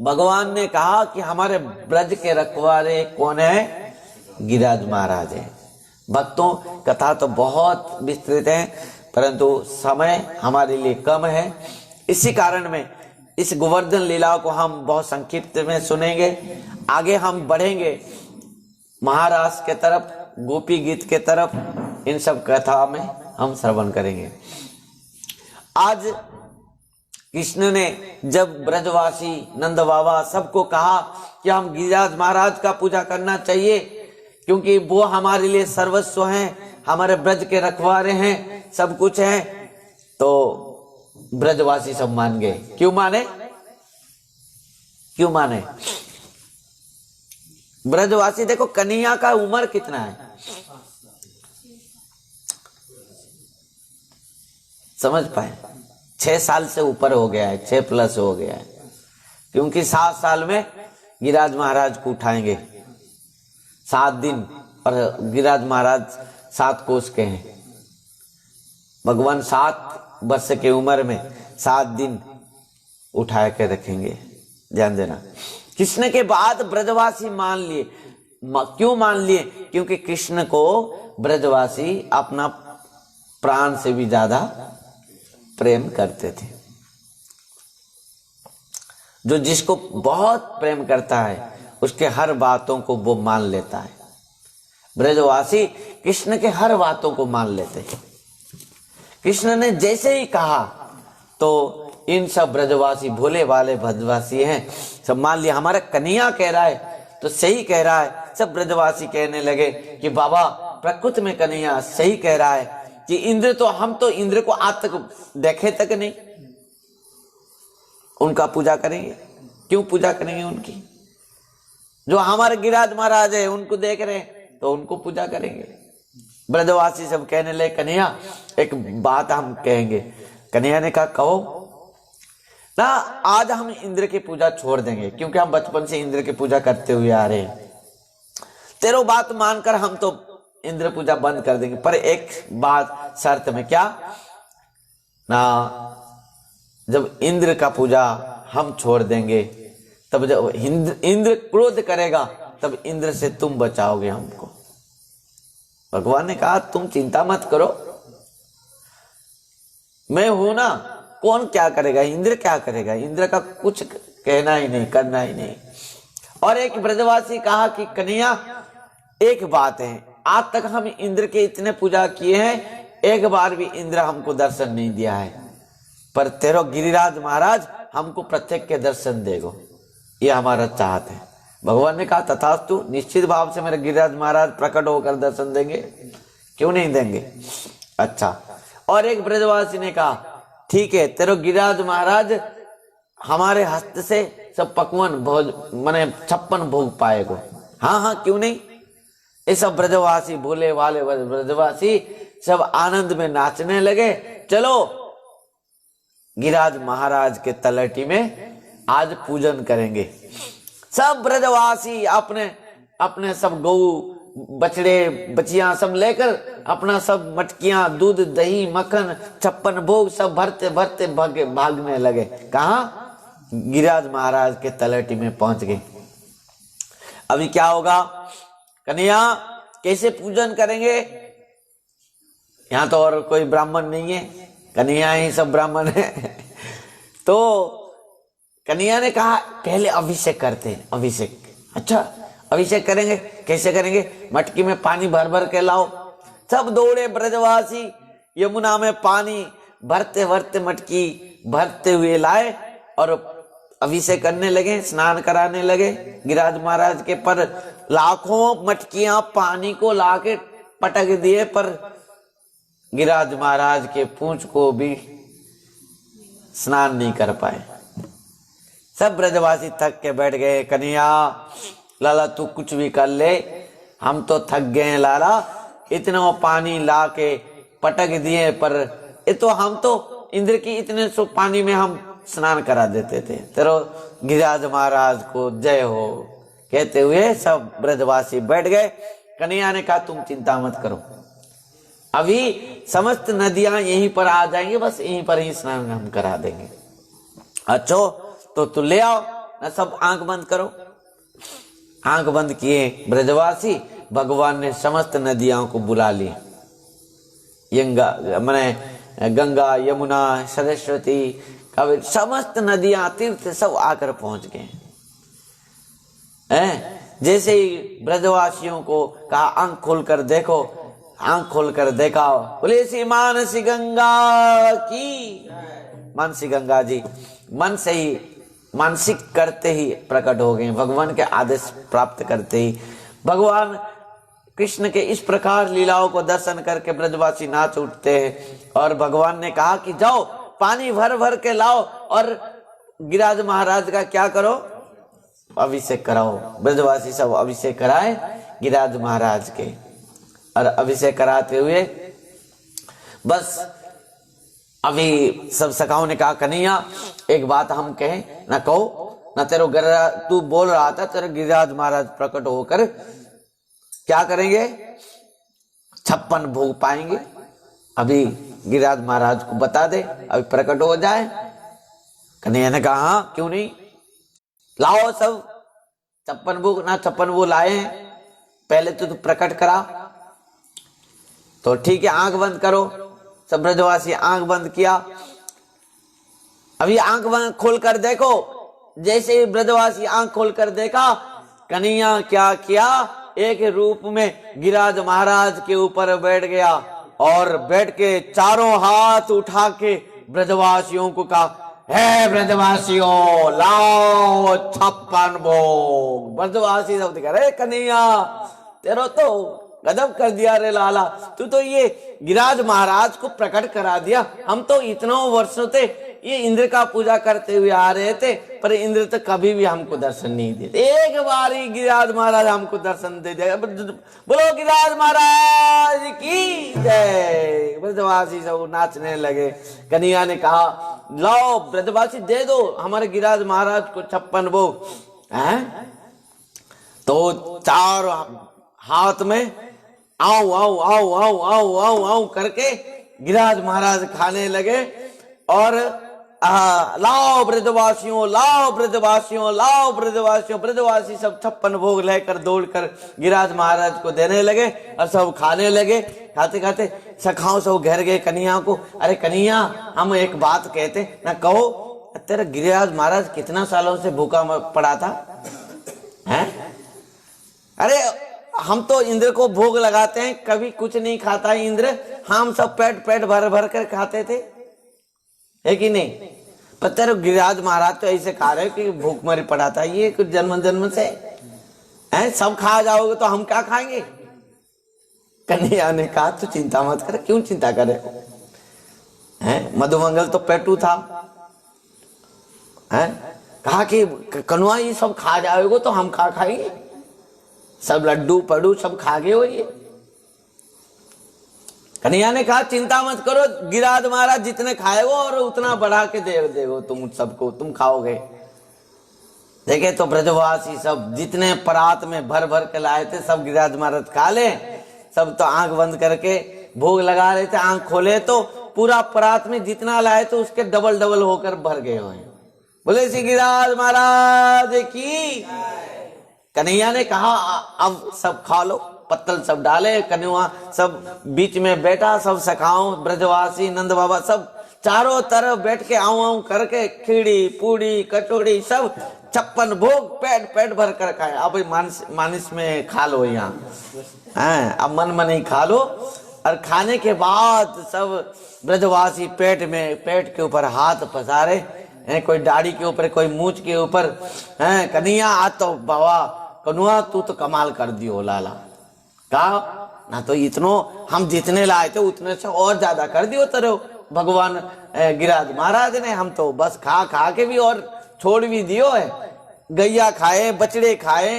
भगवान ने कहा कि हमारे ब्रज के रखवाले कौन है? गिरिराज महाराज है। भक्तों, कथा तो बहुत विस्तृत है, परंतु समय हमारे लिए कम है। इसी कारण में इस गोवर्धन लीला को हम बहुत संक्षिप्त में सुनेंगे। आगे हम बढ़ेंगे महारास के तरफ, गोपी गीत के तरफ, इन सब कथा में हम श्रवण करेंगे। आज कृष्ण ने जब ब्रजवासी नंद बाबा सबको कहा कि हम गिरिराज महाराज का पूजा करना चाहिए, क्योंकि वो हमारे लिए सर्वस्व हैं, हमारे ब्रज के रखवारे हैं, सब कुछ है, तो ब्रजवासी सब मान गए। क्यों माने? क्यों माने? ब्रजवासी देखो, कन्हैया का उम्र कितना है समझ पाए? 6 साल से ऊपर हो गया है, 6 प्लस हो गया है, क्योंकि 7 साल में गिरिराज महाराज को उठाएंगे। 7 दिन, और गिरिराज महाराज 7 कोस के हैं। भगवान 7 वर्ष की उम्र में 7 दिन उठा के रखेंगे, ध्यान देना। कृष्ण के बाद ब्रजवासी मान लिए। क्यों मान लिए? क्योंकि कृष्ण को ब्रजवासी अपना प्राण से भी ज्यादा प्रेम करते थे। जो जिसको बहुत प्रेम करता है उसके हर बातों को वो मान लेता है। ब्रजवासी कृष्ण के हर बातों को मान लेते हैं। कृष्ण ने जैसे ही कहा तो इन सब ब्रजवासी, भोले वाले ब्रजवासी हैं, सब मान लिया। हमारा कन्हैया कह रहा है तो सही कह रहा है। सब ब्रजवासी कहने लगे कि बाबा, प्रकृति में कन्हैया सही कह रहा है कि इंद्र तो, हम तो इंद्र को आज तक देखे तक नहीं, उनका पूजा करेंगे। क्यों पूजा करेंगे उनकी? जो हमारे गिरिराज महाराज है उनको देख रहे हैं तो उनको पूजा करेंगे। ब्रजवासी सब कहने लगे, कन्हैया एक बात हम कहेंगे। कन्हैया ने कहा, कहो ना। आज हम इंद्र की पूजा छोड़ देंगे, क्योंकि हम बचपन से इंद्र की पूजा करते हुए आ रहे हैं। तेरो बात मानकर हम तो इंद्र पूजा बंद कर देंगे, पर एक बात शर्त में। क्या? ना, जब इंद्र का पूजा हम छोड़ देंगे, तब जब इंद्र क्रोध करेगा, तब इंद्र से तुम बचाओगे हमको। भगवान ने कहा, तुम चिंता मत करो, मैं हूं ना। कौन क्या करेगा? इंद्र क्या करेगा? इंद्र का कुछ कहना ही नहीं, करना ही नहीं। और एक ब्रजवासी कहा कि कन्हैया, एक बात है, आज तक हम इंद्र के इतने पूजा किए हैं, एक बार भी इंद्र हमको दर्शन नहीं दिया है, पर तेरो गिरिराज महाराज हमको प्रत्येक के दर्शन देगो, ये हमारा चाहत है। भगवान ने कहा, तथास्तु, निश्चित भाव से मेरे गिरिराज महाराज प्रकट होकर दर्शन देंगे, क्यों नहीं देंगे। अच्छा, और एक ब्रजवासी ने कहा, ठीक है, तेरो गिरिराज महाराज हमारे हस्त से सब पकवान भोज, माने 56 भोग पाएगो। हाँ हाँ, क्यों नहीं। ये सब ब्रजवासी, भोले वाले ब्रजवासी सब आनंद में नाचने लगे। चलो गिरिराज महाराज के तलहटी में आज पूजन करेंगे। सब ब्रजवासी अपने अपने सब गऊ, बछड़े, बचियां सब लेकर अपना सब मटकियां, दूध, दही, मक्खन, 56 भोग सब भरते भरते भागने लगे। कहाँ? गिरिराज महाराज के तलहटी में पहुंच गए। अभी क्या होगा? कन्हैया कैसे पूजन करेंगे? यहाँ तो और कोई ब्राह्मण नहीं है, कन्हैया ही सब ब्राह्मण है। तो कन्हैया ने कहा, पहले अभिषेक करते हैं। अभिषेक? अच्छा, अभिषेक करेंगे, कैसे करेंगे? मटकी में पानी भर भर के लाओ। सब दौड़े ब्रजवासी, यमुना में पानी भरते भरते मटकी भरते हुए लाए और अभिषेक करने लगे, स्नान कराने लगे गिरिराज महाराज के। पर लाखों मटकियां पानी को लाके पटक दिए, पर गिरिराज महाराज के पूंछ को भी स्नान नहीं कर पाए। सब ब्रजवासी थक के बैठ गए। कन्हैया, लाला तू कुछ भी कर ले, हम तो थक गए हैं लाला, इतना पानी ला के पटक दिए, पर ये तो हम तो इंद्र की इतने सो पानी में हम स्नान करा देते थे। तेरो गिरिराज महाराज को जय हो कहते हुए सब ब्रजवासी बैठ गए। कन्हैया ने कहा, तुम चिंता मत करो, अभी समस्त नदियां यहीं पर आ जाएंगी, बस यहीं पर ही स्नान हम करा देंगे। अच्छो तो तू ले आओ ना, सब आंख बंद करो। आंख बंद किए ब्रजवासी, भगवान ने समस्त नदियों को बुला लिया। मैंने गंगा, यमुना, सरस्वती, कावेरी, समस्त नदियां, तीर्थ सब आकर पहुंच गए हैं। जैसे ही ब्रजवासियों को कहा आंख खोलकर देखो, आंख खोलकर देखा, बोले सी मानसी गंगा की। मानसी गंगा जी मन से ही मानसिक करते ही प्रकट हो गए। भगवान के आदेश प्राप्त करते ही भगवान कृष्ण के इस प्रकार लीलाओं को दर्शन करके ब्रजवासी नाच उठते हैं। और भगवान ने कहा कि जाओ पानी भर भर के लाओ और गिरिराज महाराज का क्या करो, अभिषेक कराओ। ब्रजवासी सब अभिषेक कराए गिरिराज महाराज के। और अभिषेक कराते हुए बस अभी सब सखाओं ने कहा कन्हैया एक बात हम कहें ना, कहो ना। तेरे तू बोल रहा था तेरे गिरिराज महाराज प्रकट होकर क्या करेंगे, 56 भोग पाएंगे। अभी गिरिराज महाराज को बता दे, अभी प्रकट हो जाए। कन्हैया ने कहा हाँ क्यों नहीं, लाओ सब 56 भोग ना। 56 वो लाए हैं, पहले तो तू प्रकट करा। तो ठीक है आंख बंद करो। सब ब्रजवासी आंख बंद किया। अभी आंख बंद खोलकर देखो। जैसे ही ब्रजवासी आंख खोलकर देखा, कन्हैया क्या किया, एक रूप में गिरिराज महाराज के ऊपर बैठ गया और बैठ के चारों हाथ उठा के ब्रजवासियों को कहा, हे ब्रजवासियों लाओ 56 भोग। ब्रजवासी सब कह रहे कन्हैया तेरा तो गजब कर दिया रे लाला, तू तो ये गिरिराज महाराज को प्रकट करा दिया। हम तो इतनों वर्षों से ये इंद्र का पूजा करते हुए आ रहे थे, पर इंद्र तो कभी भी हमको दर्शन नहीं देते। एक बार ही गिरिराज महाराज हमको दर्शन दे दिया। बोलो गिरिराज महाराज की जय। ब्रजवासी सब नाचने लगे। कन्हैया ने कहा लाओ ब्रजवासी दे दो हमारे गिरिराज महाराज को 56 भोग। तो चार हाथ में आओ आओ आओ आओ आओ आओ आओ करके गिरिराज महाराज खाने लगे। और लाओ ब्रजवासियों लाओ ब्रजवासियों लाओ ब्रजवासियों। ब्रजवासी सब 56 भोग लेकर दौड़कर गिरिराज महाराज को देने लगे और सब खाने लगे। खाते खाते सखाओं सब घेर गए कन्हैया को। अरे कन्हैया हम एक बात कहते ना, कहो तेरा गिरिराज महाराज कितना सालों से भूखा पड़ा था हैं? अरे हम तो इंद्र को भोग लगाते हैं, कभी कुछ नहीं खाता है इंद्र। हम सब पेट पेट भर भर कर खाते थे, है कि नहीं? पर तेरे गिरिराज महाराज तो ऐसे खा रहे कि भूखमरी पड़ा था। ये कुछ जन्म जन्म से है, सब खा जाओगे तो हम क्या खाएंगे? कन्हैया ने कहा तू चिंता मत कर। क्यों चिंता करे हैं? मधुमंगल तो पेटू था है? कहा कि कन्हैया ये सब खा जाओगे तो हम खा खाएंगे? सब लड्डू पड़ू सब खा गए हो ये। कन्हैया ने कहा चिंता मत करो, गिरिराज महाराज जितने खाएगो और उतना बढ़ा के देगो तुम सबको, तुम खाओगे। देखे तो ब्रजवासी सब जितने परात में भर भर के लाए थे सब गिरिराज महाराज खा ले। सब तो आंख बंद करके भोग लगा रहे थे, आंख खोले तो पूरा परात में जितना लाए थे उसके डबल डबल होकर भर गए हुए। बोले श्री गिरिराज महाराज की। कन्हैया ने कहा अब सब खा लो। पत्तल सब डाले, कन्हैया सब बीच में बैठा, सब सखाओ ब्रजवासी नंद बाबा सब चारों तरफ बैठ के आऊं आऊं करके खीड़ी पूड़ी कचौड़ी सब 56 भोग पेट पेट भर कर खाए। अब मानस में खा लो यहाँ, अब मन में नहीं खा लो। और खाने के बाद सब ब्रजवासी पेट के ऊपर हाथ पसारे, कोई दाढ़ी के ऊपर कोई मूछ के ऊपर। कन्हैया आज तो बाबा कन्हैया तू तो कमाल कर दियो लाला। कहा ना तो इतनो हम जितने लाए थे उतने से और ज्यादा कर दियो तेरे भगवान गिरिराज महाराज ने। हम तो बस खा खा के भी और छोड़ भी दियो है। गैया खाए, बछड़े खाए,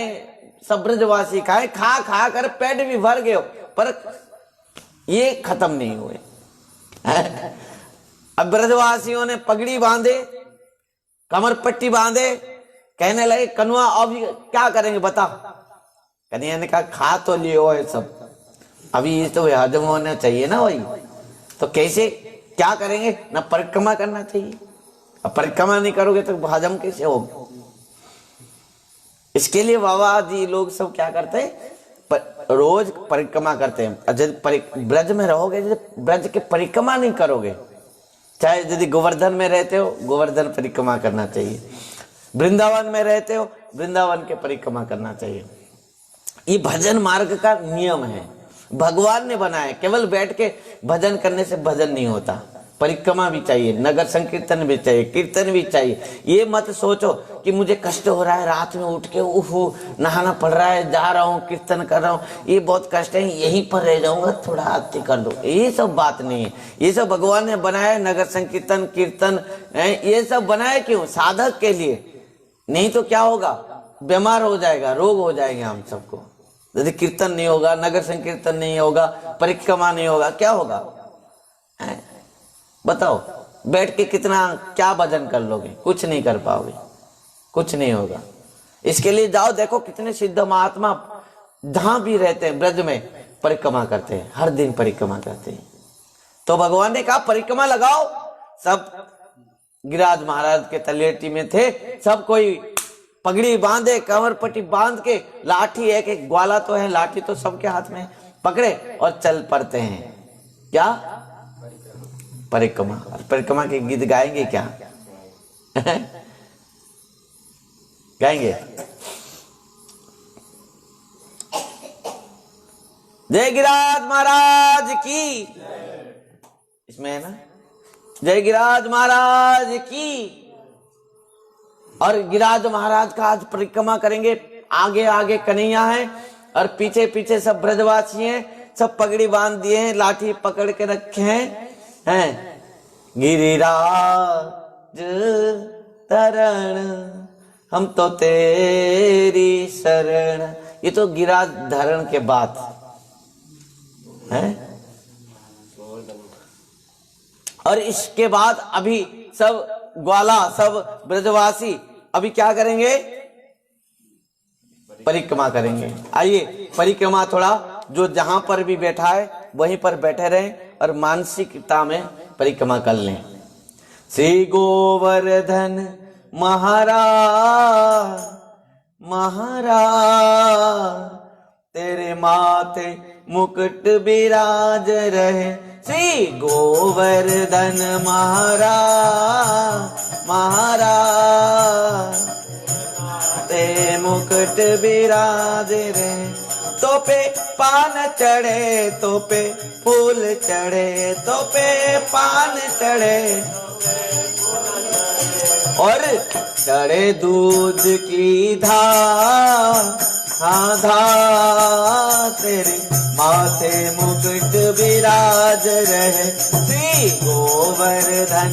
सब ब्रजवासी खाए, खा खा कर पेट भी भर गए, पर ये खत्म नहीं हुए। अब ब्रजवासियों ने पगड़ी बांधे, कमर पट्टी बांधे, कहने लगे कन्हैया अब क्या करेंगे बता। कन्हैया ने कहा खा तो लियो है सब, अभी ये तो हजम होना चाहिए ना भाई। तो कैसे क्या करेंगे ना, परिक्रमा करना चाहिए। अब परिक्रमा नहीं करोगे तो हजम कैसे होगा। इसके लिए बाबा जी लोग सब क्या करते हैं, रोज परिक्रमा करते हैं। यदि ब्रज में रहोगे, यदि ब्रज के परिक्रमा नहीं करोगे, चाहे यदि गोवर्धन में रहते हो गोवर्धन परिक्रमा करना चाहिए, वृंदावन में रहते हो वृंदावन के परिक्रमा करना चाहिए। ये भजन मार्ग का नियम है, भगवान ने बनाया। केवल बैठ के भजन करने से भजन नहीं होता, परिक्रमा भी चाहिए, नगर संकीर्तन भी चाहिए, कीर्तन भी चाहिए। ये मत सोचो कि मुझे कष्ट हो रहा है, रात में उठ के नहाना पड़ रहा है, जा रहा हूँ कीर्तन कर रहा हूँ, ये बहुत कष्ट है, यहीं पर रह जाऊंगा, थोड़ा आरती कर दो। ये सब बात नहीं है। ये सब भगवान ने बनाया, नगर संकीर्तन कीर्तन ये सब बनाया क्यों, साधक के लिए। नहीं तो क्या होगा, बीमार हो जाएगा, रोग हो जाएंगे हम सबको। यदि कीर्तन नहीं होगा, नगर संकीर्तन नहीं होगा, परिक्रमा नहीं होगा, क्या होगा बताओ। बैठ के कितना क्या भजन कर लोगे, कुछ नहीं कर पाओगे, कुछ नहीं होगा। इसके लिए जाओ, देखो कितने सिद्ध महात्मा जहां भी रहते हैं ब्रज में परिक्रमा करते हैं, हर दिन परिक्रमा करते हैं। तो भगवान ने कहा परिक्रमा लगाओ। सब गिरिराज महाराज के तलेटी में थे, सब कोई पगड़ी बांधे, कमर पट्टी बांध के, लाठी एक एक ग्वाला तो है, लाठी तो सबके हाथ में पकड़े और चल पड़ते हैं। क्या परिक्रमा। परिक्रमा के गीत गाएंगे क्या गाएंगे। जय गिरिराज महाराज की, इसमें है ना, जय गिरिराज महाराज की। और गिरिराज महाराज का आज परिक्रमा करेंगे। आगे आगे कन्हैया है और पीछे पीछे सब ब्रजवासी हैं, सब पगड़ी बांध दिए हैं, लाठी पकड़ के रखे हैं। गिरिराज तरण हम तो तेरी शरण। ये तो गिरिराज धरण के बाद है। और इसके बाद अभी सब ग्वाला, सब ब्रजवासी अभी क्या करेंगे, परिक्रमा करेंगे। आइए परिक्रमा थोड़ा, जो जहां पर भी बैठा है वहीं पर बैठे रहें और मानसिकता में परिक्रमा कर लें। श्री गोवर्धन महाराज महाराज तेरे माथे मुकुट विराज रहे। श्री गोवर्धन महाराज महाराज ते मुकुट विराज रहे। तो पे पान चढ़े, तो पे फूल चढ़े, तो पे पान चढ़े और चढ़े दूध की धार। हाँ धार तेरे माथे मुकुट विराज रहे। श्री गोवर्धन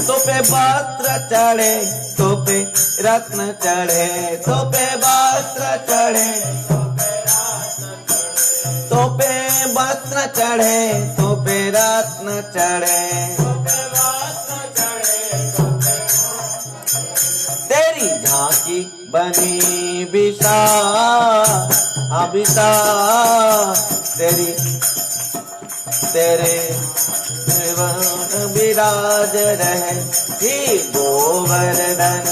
तो पे वस्त्र चढ़े, तो पे रत्न चढ़े, तो पे वस्त्र चढ़े, तो पे वस्त्र चढ़े, तो पे रत्न चढ़े। तेरी झांकी बनी विशाल, हाँ विशाल तेरी तेरे विराज रहे। श्री गोवर्धन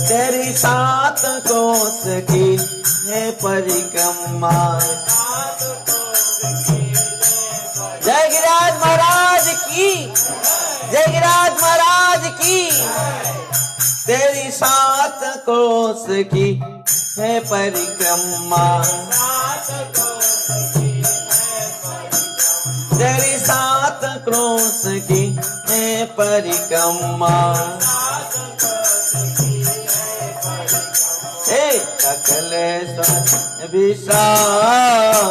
तेरी 7 कोस की है परिक्रमा। जय गिरिराज महाराज की, जय गिरिराज महाराज की। तेरी 7 कोस की है परिक्रमा। तेरी 7 कोस की है परिक्रमा। सकलेश्वर विशाल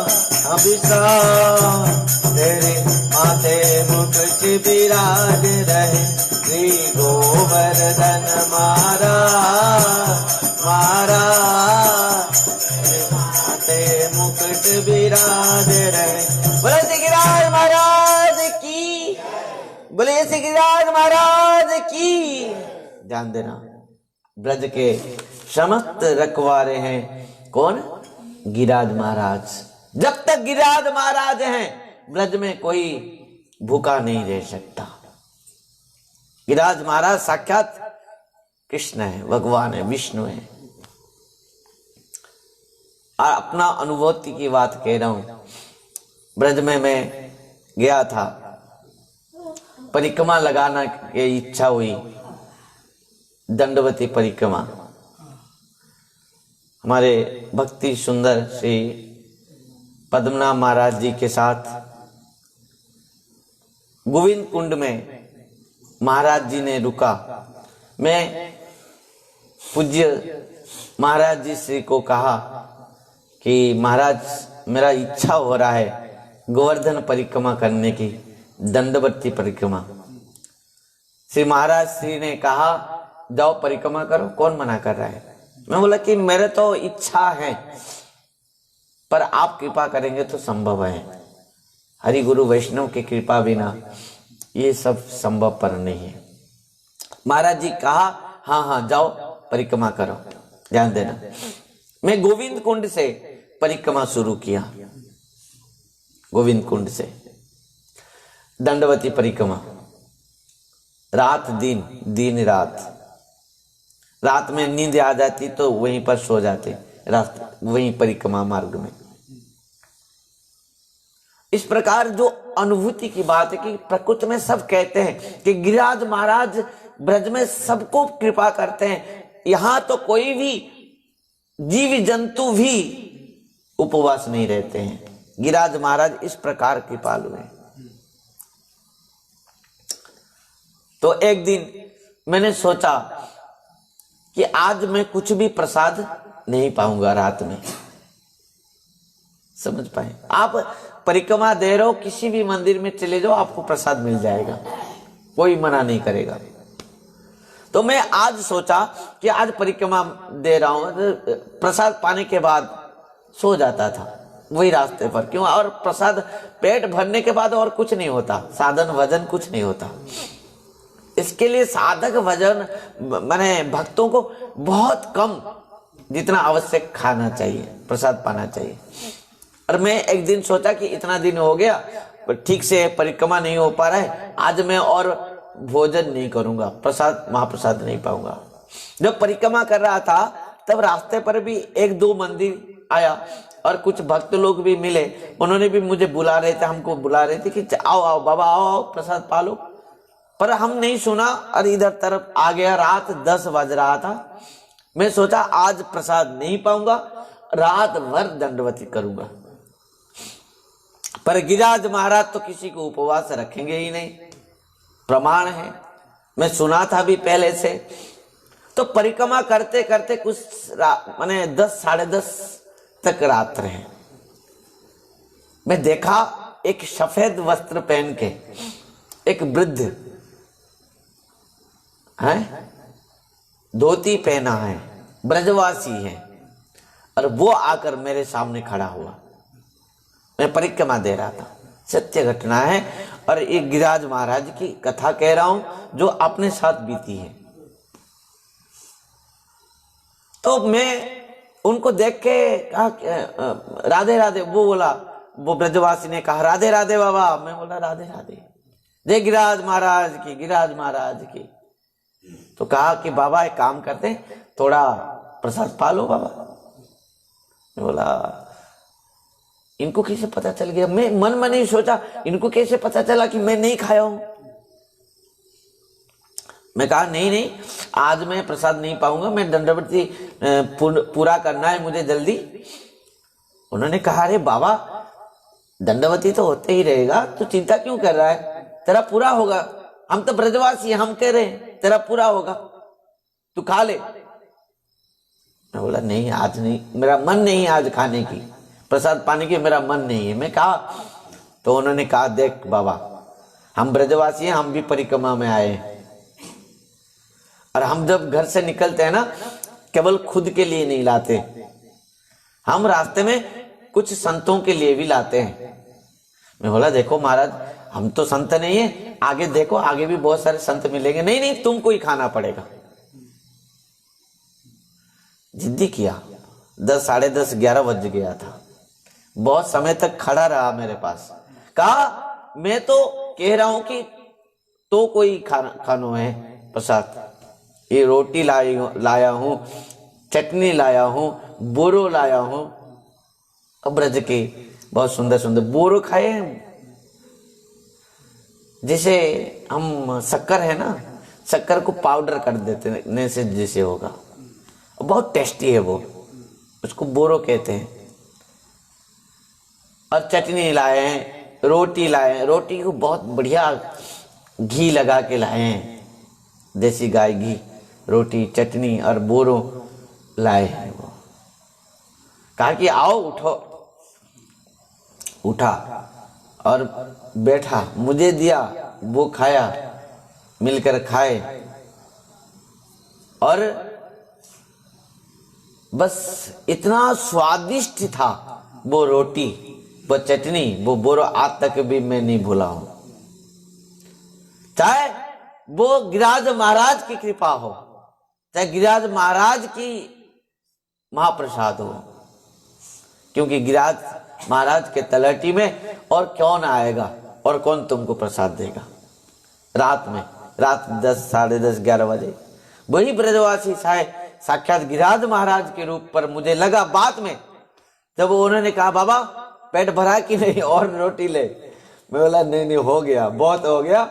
विशाल तेरे माथे मुकुट विराज रहे। श्री गोवर्धन महाराज महाराज माथे मुकुट मुकुट विराज रहे। बोले श्री गिरिराज महाराज की, बोले श्री गिरिराज महाराज की। ध्यान देना, ब्रज के समस्त रखवारे हैं कौन? गिरिराज महाराज। जब तक गिरिराज महाराज हैं ब्रज में कोई भूखा नहीं रह सकता। गिरिराज महाराज साक्षात कृष्ण है, भगवान है, विष्णु है। और अपना अनुभूति की बात कह रहा हूं। ब्रज में मैं गया था, परिक्रमा लगाना की इच्छा हुई, दंडवती परिक्रमा। हमारे भक्ति सुंदर श्री पद्मनाभ महाराज जी के साथ गोविंद कुंड में महाराज जी ने रुका। मैं पूज्य महाराज जी श्री को कहा कि महाराज मेरा इच्छा हो रहा है गोवर्धन परिक्रमा करने की, दंडवती परिक्रमा। श्री महाराज श्री ने कहा जाओ परिक्रमा करो, कौन मना कर रहा है? मैं बोला कि मेरे तो इच्छा है, पर आप कृपा करेंगे तो संभव है। हरि गुरु वैष्णव की कृपा बिना ये सब संभव पर नहीं है। महाराज जी कहा हाँ हाँ जाओ परिक्रमा करो। ध्यान देना, मैं गोविंद कुंड से परिक्रमा शुरू किया, गोविंद कुंड से दंडवती परिक्रमा। रात दिन, दिन रात, रात में नींद आ जाती तो वहीं पर सो जाते, रात वहीं परिक्रमा मार्ग में। इस प्रकार जो अनुभूति की बात है कि प्रकृति में सब कहते हैं कि गिरिराज महाराज ब्रज में सबको कृपा करते हैं। यहां तो कोई भी जीव जंतु भी उपवास नहीं रहते हैं। गिरिराज महाराज इस प्रकार कृपालु हैं। तो एक दिन मैंने सोचा कि आज मैं कुछ भी प्रसाद नहीं पाऊंगा रात में। समझ पाए? आप परिक्रमा दे रहे हो, किसी भी मंदिर में चले जाओ, आपको प्रसाद मिल जाएगा, कोई मना नहीं करेगा। तो मैं आज सोचा कि आज परिक्रमा दे रहा हूं, प्रसाद पाने के बाद सो जाता था वही रास्ते पर। क्यों? और प्रसाद पेट भरने के बाद और कुछ नहीं होता, साधन भजन कुछ नहीं होता। इसके लिए साधक भजन माने भक्तों को बहुत कम, जितना आवश्यक खाना चाहिए, प्रसाद पाना चाहिए। और मैं एक दिन सोचा कि इतना दिन हो गया, ठीक से परिक्रमा नहीं हो पा रहा है, आज मैं और भोजन नहीं करूंगा, प्रसाद महाप्रसाद नहीं पाऊंगा। जब परिक्रमा कर रहा था तब रास्ते पर भी एक दो मंदिर आया और कुछ भक्त लोग भी मिले। उन्होंने भी मुझे बुला रहे थे, हमको बुला रहे थे कि आओ आओ बाबा आओ आओ प्रसाद पालो, पर हम नहीं सुना और इधर तरफ आ गया। रात 10 बज रहा था। मैं सोचा आज प्रसाद नहीं पाऊंगा, रात भर दंडवती करूंगा। पर गिरिराज महाराज तो किसी को उपवास रखेंगे ही नहीं, प्रमाण है, मैं सुना था भी पहले से। तो परिक्रमा करते करते कुछ माने 10 साढ़े 10 तक रात रहे। मैं देखा एक सफेद वस्त्र पहन के एक वृद्ध है, धोती पहना है, ब्रजवासी है, और वो आकर मेरे सामने खड़ा हुआ। मैं परिक्रमा दे रहा था, सत्य घटना है, और एक गिरिराज महाराज की कथा कह रहा हूं जो अपने साथ बीती है। तो मैं उनको देख के कहा राधे राधे। वो बोला, वो ब्रजवासी ने कहा राधे राधे बाबा। मैं बोला राधे राधे, जय गिरिराज महाराज की, गिरिराज महाराज की। तो कहा कि बाबा एक काम करते हैं, थोड़ा प्रसाद पा लो बाबा। मैं बोला इनको कैसे पता चल गया? मैं मन में नहीं सोचा इनको कैसे पता चला कि मैं नहीं खाया हूं। मैं कहा नहीं नहीं, आज मैं प्रसाद नहीं पाऊंगा, मैं दंडवती पूरा करना है मुझे जल्दी। उन्होंने कहा अरे बाबा दंडवती तो होते ही रहेगा, तो चिंता क्यों कर रहा है, तेरा पूरा होगा। हम तो ब्रजवासी, हम कह रहे हैं तेरा पूरा होगा, तू खा ले। मैं बोला नहीं आज नहीं, मेरा मन नहीं आज खाने की, प्रसाद पाने की मेरा मन नहीं है। मैं कहा, तो उन्होंने कहा देख बाबा हम ब्रजवासी हैं, हम भी परिक्रमा में आए हैं, और हम जब घर से निकलते हैं ना केवल खुद के लिए नहीं लाते, हम रास्ते में कुछ संतों के लिए भी लाते हैं। मैं बोला देखो महाराज हम तो संत नहीं है, आगे देखो आगे भी बहुत सारे संत मिलेंगे। नहीं नहीं तुमको ही खाना पड़ेगा। जिद्दी किया। 10, साढ़े 10, 11 बज गया था। बहुत समय तक खड़ा रहा मेरे पास। कहा मैं तो कह रहा हूं कि तो कोई खानो है प्रसाद। ये रोटी लाया हूं, चटनी लाया हूं, बोरो लाया हूं। ब्रज के बहुत सुंदर सुंदर बोरो खाए हैं। जैसे हम शक्कर है ना, शक्कर को पाउडर कर देते से जैसे होगा, बहुत टेस्टी है वो, उसको बोरो कहते हैं। और चटनी लाए हैं, रोटी लाए हैं, रोटी को बहुत बढ़िया घी लगा के लाए हैं, देसी गाय घी, रोटी चटनी और बोरो लाए हैं। वो कहा कि आओ उठो। उठा और बैठा, मुझे दिया, वो खाया, मिलकर खाए। और बस इतना स्वादिष्ट था वो रोटी, वो चटनी, वो बोरो, आज तक भी मैं नहीं भूला हूं। चाहे वो गिरिराज महाराज की कृपा हो, चाहे गिरिराज महाराज की महाप्रसाद हो, क्योंकि गिरिराज महाराज के तलहटी में और कौन आएगा और कौन तुमको प्रसाद देगा। रात 10, साढ़े 10, 11 बजे वही ब्रजवासी साक्षात गिरिराज महाराज के रूप पर मुझे लगा बात में, जब उन्होंने कहा बाबा पेट भरा कि नहीं और रोटी ले। मैं बोला नहीं हो गया, बहुत हो गया,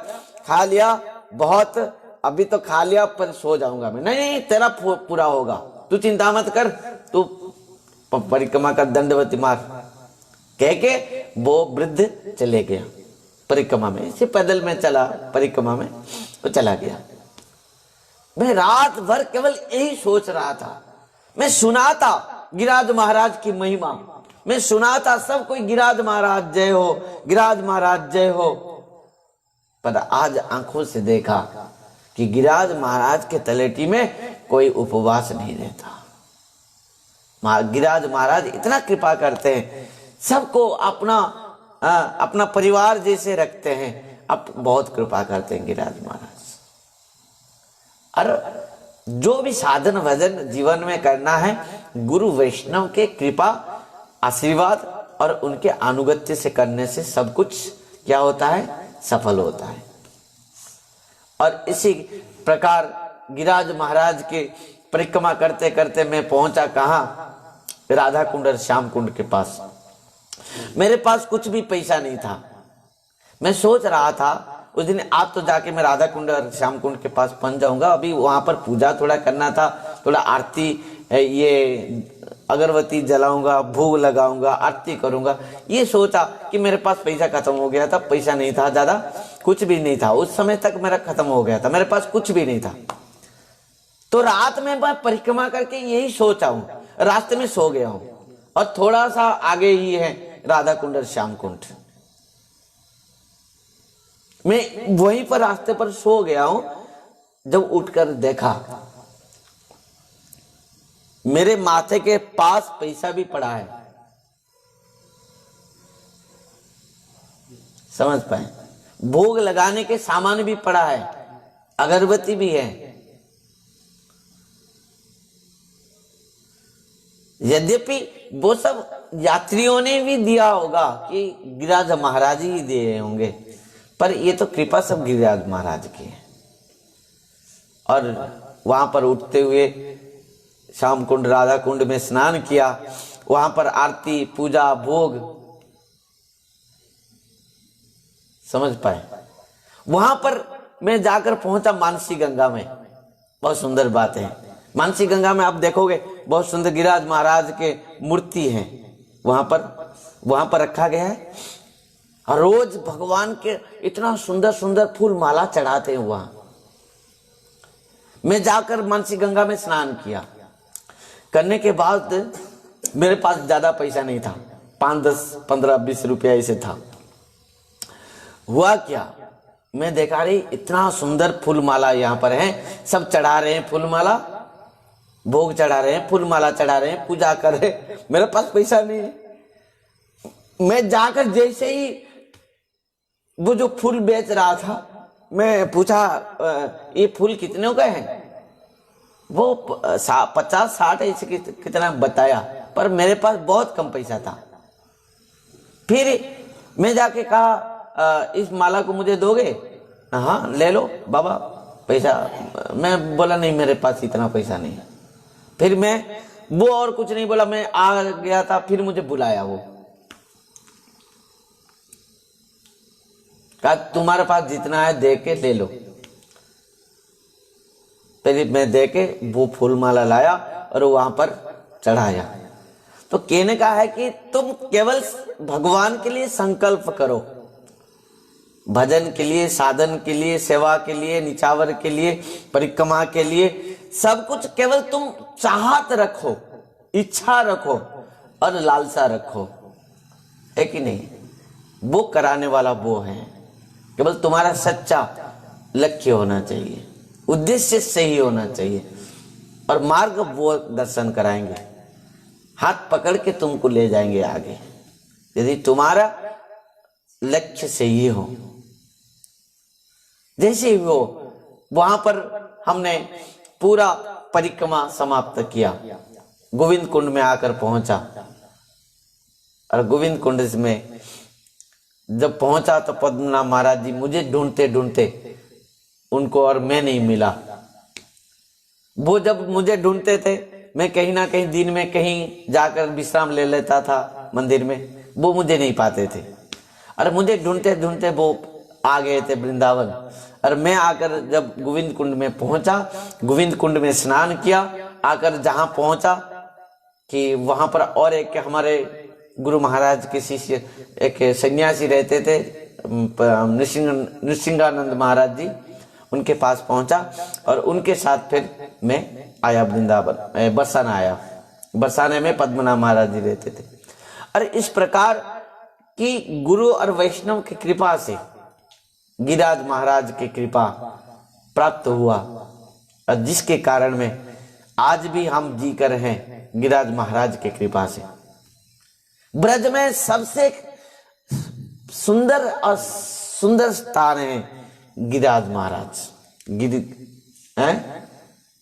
खा लिया बहुत, अभी तो खा लिया पर सो जाऊंगा मैं। नहीं तेरा पूरा होगा, तू चिंता मत कर, तू परिक्रमा का दंडवती मार। कह के वो वृद्ध चले गया परिक्रमा में, इसे पैदल में चला परिक्रमा में, वो चला गया। मैं रात भर केवल यही सोच रहा था। मैं सुना था गिरिराज महाराज की महिमा, मैं सुना था सब कोई गिरिराज महाराज जय हो, गिरिराज महाराज जय हो। पर आज आंखों से देखा कि गिरिराज महाराज के तलेटी में कोई उपवास नहीं रहता। गिरिराज महाराज इतना कृपा करते हैं, सबको अपना परिवार जैसे रखते हैं। अब बहुत कृपा करते हैं गिरिराज महाराज। और जो भी साधन भजन जीवन में करना है, गुरु वैष्णव के कृपा आशीर्वाद और उनके अनुगत्य से करने से सब कुछ क्या होता है, सफल होता है। और इसी प्रकार गिरिराज महाराज के परिक्रमा करते करते मैं पहुंचा कहाँ, राधा कुंड और श्याम कुंड के पास। मेरे पास कुछ भी पैसा नहीं था। मैं सोच रहा था उस दिन आज तो जाके मैं राधा कुंड और श्याम कुंड के पास पहुंच जाऊंगा। अभी वहां पर पूजा थोड़ा करना था, थोड़ा आरती, ये अगरबत्ती जलाऊंगा, भोग लगाऊंगा, आरती करूंगा। ये सोचा कि मेरे पास पैसा खत्म हो गया था। पैसा नहीं था, ज्यादा कुछ भी नहीं था उस समय तक, मेरा खत्म हो गया था, मेरे पास कुछ भी नहीं था। तो रात में मैं परिक्रमा करके यही सोचा हूं, रास्ते में सो गया हूं। और थोड़ा सा आगे ही है राधा कुंड और श्याम कुंड। मैं वहीं पर रास्ते पर सो गया हूं। जब उठकर देखा मेरे माथे के पास पैसा भी पड़ा है। समझ पाए, भोग लगाने के सामान भी पड़ा है, अगरबत्ती भी है। यद्यपि वो सब यात्रियों ने भी दिया होगा कि गिरिराज महाराज ही दिए होंगे, पर ये तो कृपा सब गिरिराज महाराज की है। और वहां पर उठते हुए श्याम कुंड राधा कुंड में स्नान किया, वहां पर आरती पूजा भोग। समझ पाए, वहां पर मैं जाकर पहुंचा मानसी गंगा में। बहुत सुंदर बात है, मानसी गंगा में आप देखोगे बहुत सुंदर गिरिराज महाराज के मूर्ति है, वहां पर रखा गया है। और रोज भगवान के इतना सुंदर सुंदर फूल माला चढ़ाते हैं वहां। मैं जाकर मानसी गंगा में स्नान किया। करने के बाद मेरे पास ज्यादा पैसा नहीं था, 5, 10, 15, 20 रुपया ऐसे था। हुआ क्या, मैं देखा रही इतना सुंदर फूल माला यहाँ पर है, सब चढ़ा रहे हैं फूल माला, भोग चढ़ा रहे हैं, फूल माला चढ़ा रहे हैं, पूजा कर रहे हैं। मेरे पास पैसा नहीं है। मैं जाकर जैसे ही वो जो फूल बेच रहा था, मैं पूछा ये फूल कितने का है? वो 50-60 ऐसे कितना बताया, पर मेरे पास बहुत कम पैसा था। फिर मैं जाके कहा इस माला को मुझे दोगे? हाँ ले लो बाबा पैसा। मैं बोला नहीं मेरे पास इतना पैसा नहीं। फिर मैं वो और कुछ नहीं बोला, मैं आ गया था। फिर मुझे बुलाया, वो कहा तुम्हारे पास जितना है दे के ले लो। फिर मैं दे के वो फूल माला लाया और वहां पर चढ़ाया। तो कहने का है कि तुम केवल भगवान के लिए संकल्प करो, भजन के लिए, साधन के लिए, सेवा के लिए, निछावर के लिए, परिक्रमा के लिए, सब कुछ केवल तुम चाहत रखो, इच्छा रखो और लालसा रखो, है कि नहीं? वो कराने वाला वो है। केवल तुम्हारा सच्चा लक्ष्य होना चाहिए, उद्देश्य सही होना चाहिए, और मार्ग वो दर्शन कराएंगे, हाथ पकड़ के तुमको ले जाएंगे आगे, यदि तुम्हारा लक्ष्य सही हो। जैसे ही वो वहां पर हमने पूरा परिक्रमा समाप्त किया, गोविंद कुंड में आकर पहुंचा, और गोविंद कुंड में जब पहुंचा तो पद्मनाभ महाराज जी मुझे ढूंढते ढूंढते उनको, और मैं नहीं मिला। वो जब मुझे ढूंढते थे, मैं कहीं ना कहीं दिन में कहीं जाकर विश्राम ले लेता था मंदिर में, वो मुझे नहीं पाते थे। और मुझे ढूंढते ढूंढते वो आ गए थे वृंदावन। और मैं आकर जब गोविंद कुंड में पहुंचा, गोविंद कुंड में स्नान किया, आकर जहां पहुंचा कि वहां पर और एक हमारे गुरु महाराज के शिष्य एक सन्यासी रहते थे, नृसिंगानंद महाराज जी, उनके पास पहुंचा और उनके साथ फिर मैं आया वृंदावन, बरसाना आया। बरसाने में पद्मनाभ महाराज जी रहते थे। और इस प्रकार की गुरु और वैष्णव की कृपा से, गिरिराज महाराज की कृपा प्राप्त हुआ, और जिसके कारण में आज भी हम जीकर हैं गिरिराज महाराज की कृपा से। ब्रज में सबसे सुंदर और सुंदर स्थान है गिरिराज महाराज,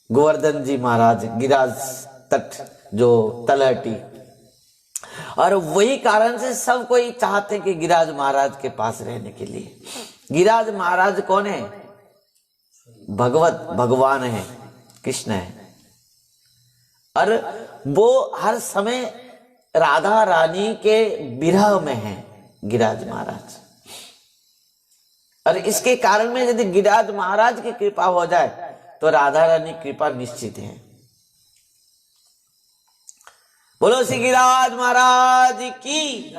गोवर्धन जी महाराज, गिरिराज तट जो तलहटी। और वही कारण से सब कोई चाहते कि गिरिराज महाराज के पास रहने के लिए। गिरिराज महाराज कौन है? भगवान है, कृष्ण है। और वो हर समय राधा रानी के विरह में है गिरिराज महाराज। और इसके कारण में यदि गिरिराज महाराज की कृपा हो जाए तो राधा रानी कृपा निश्चित है। बोलो श्री गिरिराज महाराज की,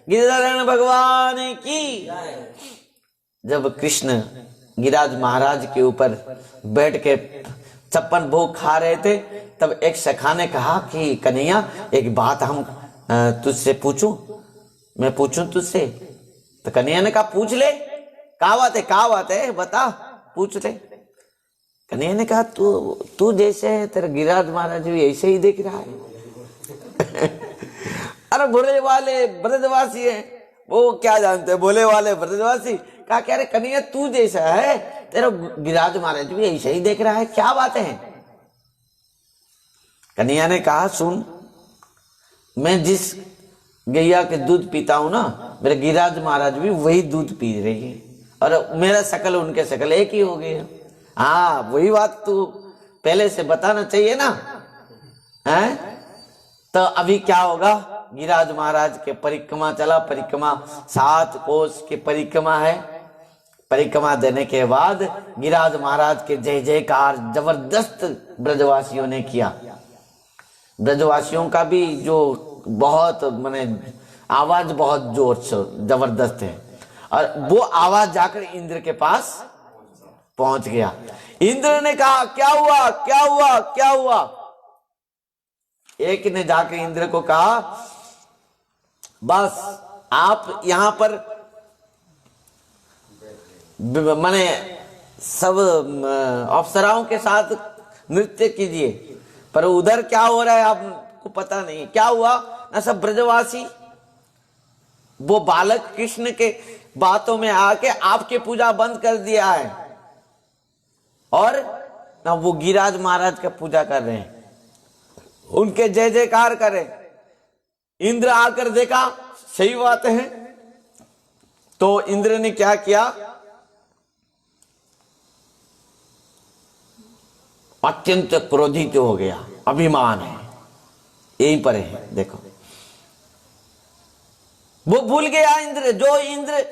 गिरिधरण भगवान की। जब कृष्ण गिरिराज महाराज के ऊपर बैठ के 56 भोग खा रहे थे, तब एक सखा ने कहा कि कन्हैया एक बात हम तुझसे पूछूं, मैं पूछूं तुझसे? तो कन्हैया ने कहा पूछ ले, क्या बात है बता, पूछ ले। कन्हैया ने कहा तू जैसे है, तेरा गिरिराज महाराज भी ऐसे ही दिख रहा है। अरे भोले वाले ब्रजवासी है, वो क्या जानते हैं, भोले वाले ब्रजवासी। कहा कह रहे कन्हैया तू जैसा है, तेरा गिरिराज महाराज भी ऐसे ही देख रहा है, क्या बात है? कन्हैया ने कहा सुन, मैं जिस गैया के दूध पीता हूं ना, मेरे गिरिराज महाराज भी वही दूध पी रही है, और मेरा शकल उनके शकल एक ही हो गई। हाँ वही बात तू पहले से बताना चाहिए ना, है? तो अभी क्या होगा, गिरिराज महाराज के परिक्रमा चला, परिक्रमा 7 कोस की परिक्रमा है। परिक्रमा देने के बाद गिरिराज महाराज के जय जयकार जबरदस्त ब्रजवासियों ने किया। ब्रजवासियों का भी जो बहुत माने आवाज बहुत जोर से जबरदस्त है, और वो आवाज जाकर इंद्र के पास पहुंच गया। इंद्र ने कहा क्या हुआ क्या हुआ क्या हुआ? एक ने जाकर इंद्र को कहा बस आप यहां पर माने सब अप्सराओं के साथ नृत्य कीजिए, पर उधर क्या हो रहा है आपको पता नहीं। क्या हुआ ना, सब ब्रजवासी वो बालक कृष्ण के बातों में आके आपके पूजा बंद कर दिया है और ना वो गिरिराज महाराज का पूजा कर रहे हैं, उनके जय जयकार करें। इंद्र आकर देखा सही बात है, तो इंद्र ने क्या किया, अत्यंत क्रोधित हो गया। अभिमान है, यहीं पर है, देखो वो भूल गया इंद्र, जो इंद्र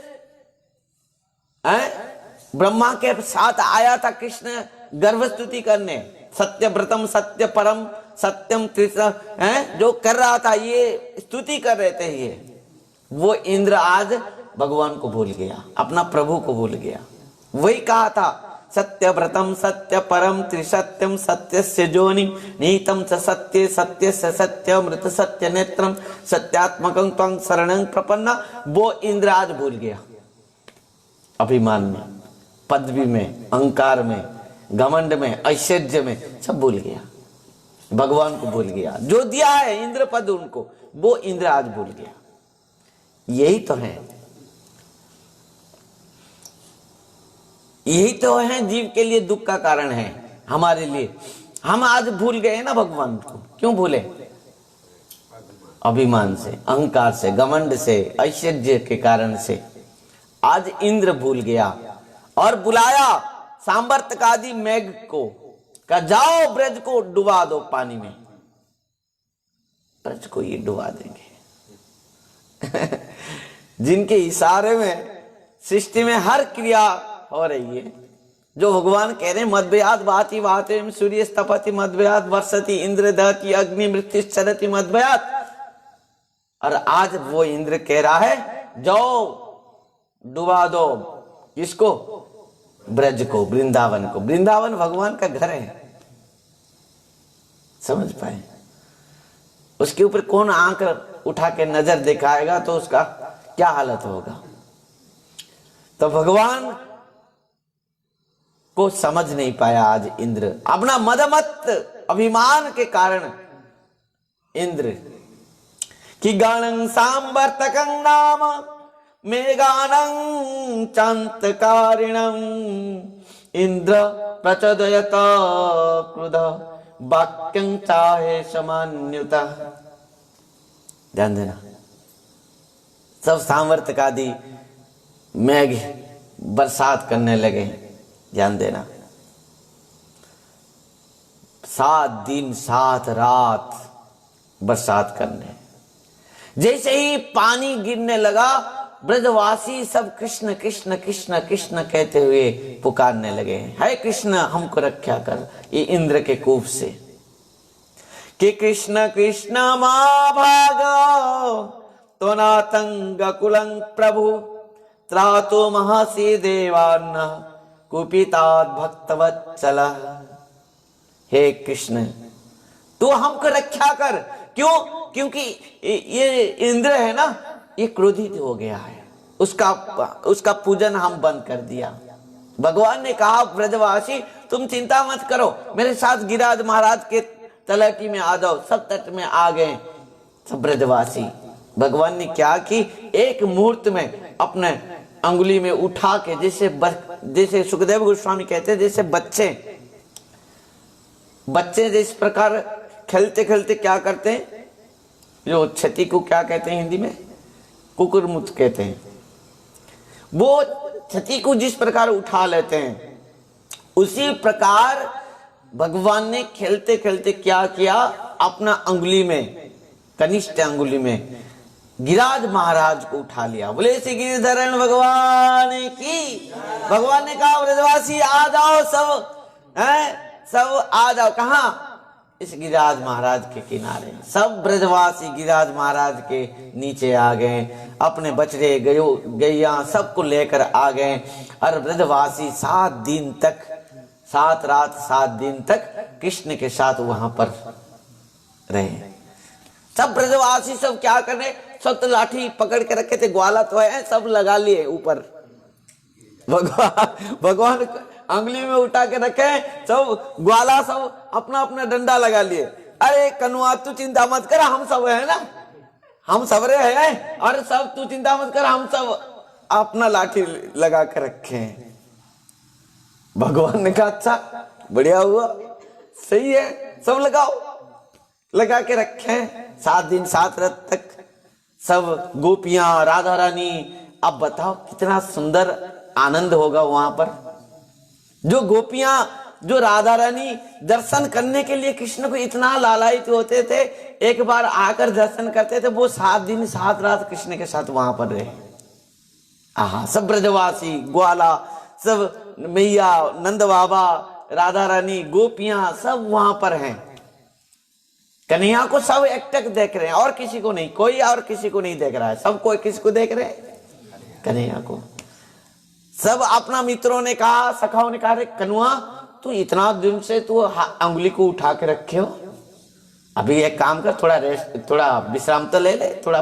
ब्रह्मा के साथ आया था कृष्ण गर्भ स्तुति करने, सत्य व्रतम सत्य परम सत्यम कृष्ण जो कर रहा था, ये स्तुति कर रहे थे ये, वो इंद्र आज भगवान को भूल गया, अपना प्रभु को भूल गया। वही कहा था सत्य व्रतम सत्य परम त्रिसत्यम सत्य से जोनि नीतम च सत्य सत्य से सत्य मृत सत्य नेत्रम सत्यात्मकं त्वं शरणं प्रपन्ना। वो इंद्र आज भूल गया, अभिमान में, पदवी में, अहंकार में, घमंड में, ऐश्वर्य में, सब भूल गया, भगवान को भूल गया। जो दिया है इंद्र पद उनको, वो इंद्र आज भूल गया। यही तो है, यही तो है जीव के लिए दुख का कारण है, हमारे लिए। हम आज भूल गए ना भगवान को। क्यों भूले? अभिमान से, अहंकार से, घमंड से, ऐश्वर्य के कारण से आज इंद्र भूल गया और बुलाया सांबर्तकादि मेघ को, कहा जाओ ब्रज को डुबा दो पानी में। ब्रज को ये डुबा देंगे जिनके इशारे में सृष्टि में हर क्रिया हो रही है, जो भगवान कह रहे हैं मद्भयात भाति भाति सूर्य तपति मद्भयात वर्षति इंद्र दहति अग्नि मृत्यु चरति मद्भयात। और आज वो इंद्र कह रहा है जाओ डुबा दो इसको, ब्रज को, वृंदावन को। वृंदावन भगवान का घर है, समझ पाए? उसके ऊपर कौन आंख उठा के नजर दिखाएगा तो उसका क्या हालत होगा। तो भगवान को समझ नहीं पाया आज इंद्र, अपना मदमत अभिमान के कारण इंद्र कि गणं सांवर्तकं नाम मेघानं चान्तकारिणं इंद्र प्रचोदयत क्रुध वाक्यं चाहे समान्युत। ध्यान देना, सब सांवर्तक आदि मेघ बरसात करने लगे। ध्यान देना, 7 दिन 7 रात बरसात करने, जैसे ही पानी गिरने लगा ब्रजवासी सब कृष्ण कृष्ण कृष्ण कृष्ण कहते हुए पुकारने लगे, हे कृष्ण हमको रक्षा कर ये इंद्र के कोप से। कि कृष्ण कृष्ण मा भागो तो नातंग कुलं प्रभु त्रातो महसी देवान्न कुपितात् भक्तवत्सल। हे कृष्ण तू हमको रक्षा कर। क्यों? क्योंकि ये इंद्र है ना, ये क्रोधित हो गया है, उसका पूजन हम बंद कर दिया। भगवान ने कहा ब्रजवासी तुम चिंता मत करो, मेरे साथ गिरिराज महाराज के तलहटी में आ जाओ। सब तट में आ गए सब ब्रजवासी। भगवान ने क्या कि एक मुहूर्त में अपने अंगुली में उठा के, जैसे सुखदेव गोस्वामी कहते हैं जैसे बच्चे जिस प्रकार खेलते खेलते क्या करते हैं, जो क्षति को क्या कहते हैं हिंदी में, कुकुरमुत कहते हैं, वो क्षति को जिस प्रकार उठा लेते हैं, उसी प्रकार भगवान ने खेलते खेलते क्या किया, अपना अंगुली में, कनिष्ठ अंगुली में गिरिराज महाराज को उठा लिया। बोले श्री गिरिधरण भगवान की। भगवान ने कहा ब्रजवासी आ जाओ, सब आ जाओ। कहा? इस गिरिराज महाराज के किनारे। सब ब्रजवासी गिरिराज महाराज के नीचे आ गए, अपने बछड़े गैया सबको लेकर आ गए। और ब्रजवासी 7 दिन तक, 7 रात 7 दिन तक कृष्ण के साथ वहां पर रहे। सब ब्रजवासी सब क्या कर रहे, सब तो लाठी पकड़ के रखे थे, ग्वाला तो है, सब लगा लिए ऊपर। भगवान अंगुली में उठा के रखे, सब ग्वाला सब अपना अपना डंडा लगा लिए। अरे कनुआ तू चिंता मत कर, हम सब है ना, हम सबरे हैं और सब तू चिंता मत कर, हम सब अपना लाठी लगा कर रखे हैं। भगवान ने कहा अच्छा बढ़िया हुआ, सही है, सब लगाओ, लगा के रखे हैं। 7 दिन 7 रात तक सब गोपियां, राधा रानी। अब बताओ कितना सुंदर आनंद होगा वहां पर। जो गोपियां, जो राधा रानी दर्शन करने के लिए कृष्ण को इतना लालायित होते थे, एक बार आकर दर्शन करते थे, वो 7 दिन 7 रात कृष्ण के साथ वहां पर रहे। आहा, सब ब्रजवासी, ग्वाला, सब मैया, नंद बाबा, राधा रानी, गोपियां सब वहां पर हैं। कन्हैया को सब एकटक देख रहे हैं और किसी को नहीं, कोई और किसी को नहीं देख रहा है, सब कोई किसको देख रहे हैं? कन्हैया को। सब अपना मित्रों ने कहा, सखाओं ने कहा, रे कन्हैया तू इतना दिन से तू अंगुली को उठा के रखे हो, अभी एक काम कर, थोड़ा रेस्ट, थोड़ा विश्राम तो ले ले, थोड़ा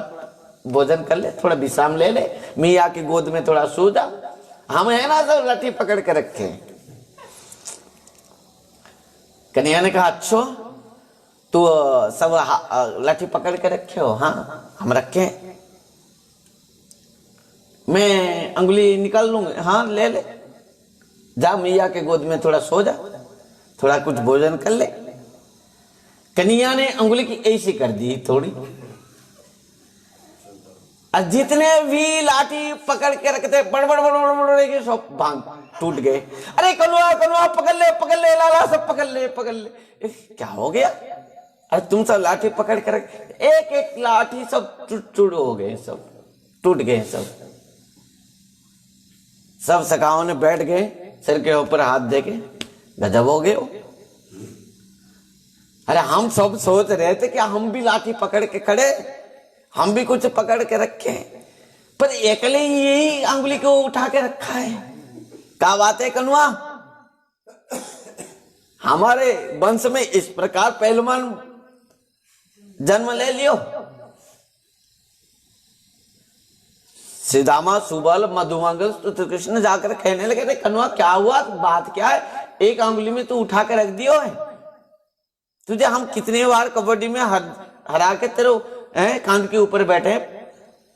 भोजन कर ले, थोड़ा विश्राम ले ले, मियाँ की गोद में थोड़ा सो जा। हम है ना सब लाठी पकड़ के रखे। कन्हैया ने कहा अच्छा तो सब लाठी पकड़ के रखे हो? हाँ हम रखे, मैं अंगुली निकाल लूंगा। हाँ ले ले, जा मैया के गोद में थोड़ा सो जा, थोड़ा कुछ भोजन कर ले। कन्हैया ने अंगुली की ऐसी कर दी थोड़ी, और जितने भी लाठी पकड़ के रखते बड़बड़ बड़बड़ के सब भांग टूट गए। अरे कन्हैया कन्हैया पकड़ ले लाला, सब पकड़ ले। क्या हो गया? अरे तुम सब लाठी पकड़ कर एक एक लाठी सब टूट हो गए, सब टूट गए। सब सखाओं ने बैठ गए, सिर के ऊपर हाथ देके, गजब हो गए हो। अरे हम सब सोच रहे थे कि हम भी लाठी पकड़ के खड़े, हम भी कुछ पकड़ के रखे, पर अकेले यही अंगुली को उठा के रखा है। क्या बात है कन्हैया, हमारे वंश में इस प्रकार पहलवान जन्म ले लियो। सीधामा सुबल मधुमंगल तो कृष्ण जाकर कहने लगे, रे कन्हैया क्या हुआ, बात क्या है, एक अंगुली में तू उठा के रख दियो है, तुझे हम कितने बार कबड्डी में हरा के तेरे कांध के ऊपर बैठे,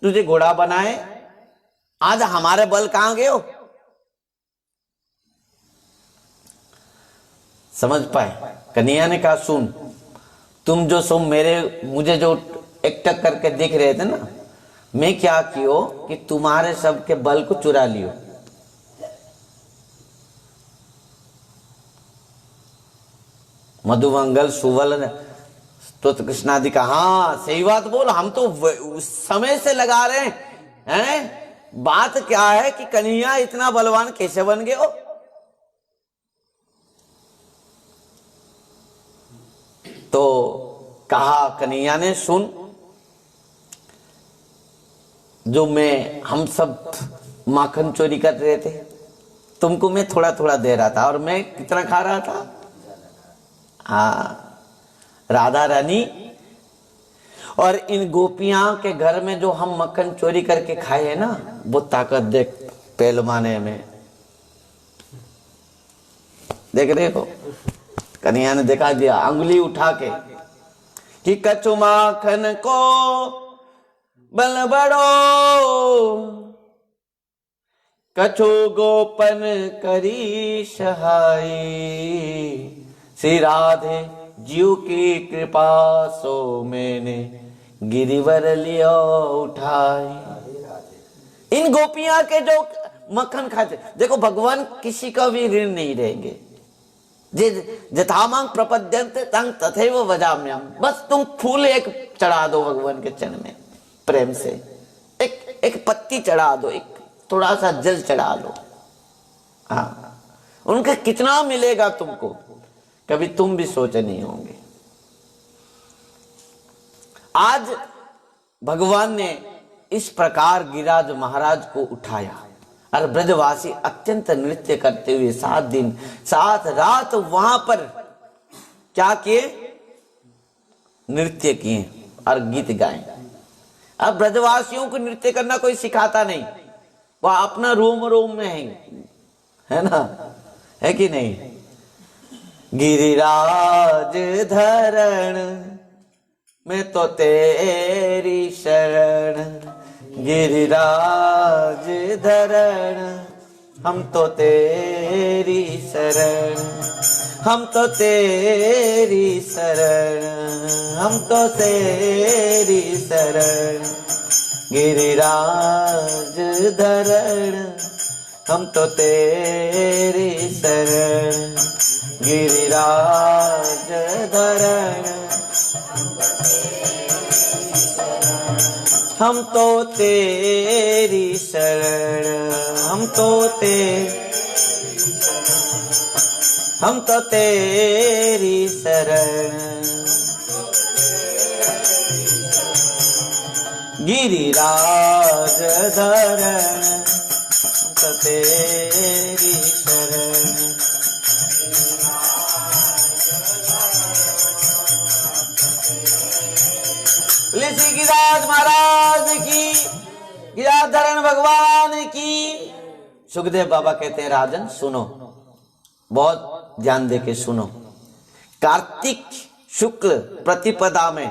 तुझे घोड़ा बनाए, आज हमारे बल कहां गए हो? समझ पाए? कन्हैया ने कहा सुन, तुम जो सो मुझे जो एकटक करके दिख रहे थे ना, मैं क्या कियो कि तुम्हारे सबके बल को चुरा लियो। मधुमंगल सुबल तो कृष्णादि का, हाँ सही बात बोल, हम तो उस समय से लगा रहे हैं। बात क्या है कि कन्हैया इतना बलवान कैसे बन गए हो? तो कहा कन्हैया ने, सुन जो हम सब माखन चोरी कर रहे थे, तुमको मैं थोड़ा थोड़ा दे रहा था, और मैं कितना खा रहा था? हाँ, राधा रानी और इन गोपियां के घर में जो हम मक्खन चोरी करके खाए है ना, वो ताकत देख पहलवाने में। देख रहे हो, कन्हैया ने दिखा दिया अंगुली उठा के कि कछु माखन को बल बड़ो, कछु गोपन करी सहाय, श्री राधे जीव की कृपा सो मैंने गिरिवर लियो उठाई। इन गोपियां के जो मक्खन खाते, देखो भगवान किसी का भी ऋण नहीं रहेंगे। जथामांग प्रपद्यन्ते तंग तथैव वजाम्यहम्, बस तुम फूल एक चढ़ा दो भगवान के चरण में प्रेम से, एक पत्ती चढ़ा दो, एक थोड़ा सा जल चढ़ा दो, हाँ उनका कितना मिलेगा तुमको, कभी तुम भी सोचे नहीं होंगे। आज भगवान ने इस प्रकार गिरिराज महाराज को उठाया और ब्रजवासी अत्यंत नृत्य करते हुए 7 दिन 7 रात वहां पर क्या किए? नृत्य किए और गीत गाए। अब ब्रजवासियों को नृत्य करना कोई सिखाता नहीं, वह अपना रोम रोम में है ना, है कि नहीं? गिरिराज धरण मैं तो तेरी शरण गिरिराज धरण, हम तो तेरी शरण, हम तो तेरी शरण, हम तो तेरी शरण गिरिराज धरण, हम तो तेरी शरण गिरिराज धरण, हम तो तेरी शरण, हम तो तेरी शरण गिरिराज धरण, हम तो तेरी शरण। श्री गिरिराज महाराज की, गिरिराधरण भगवान की। सुखदेव बाबा कहते हैं राजन सुनो, बहुत ध्यान देके सुनो। कार्तिक शुक्ल प्रतिपदा में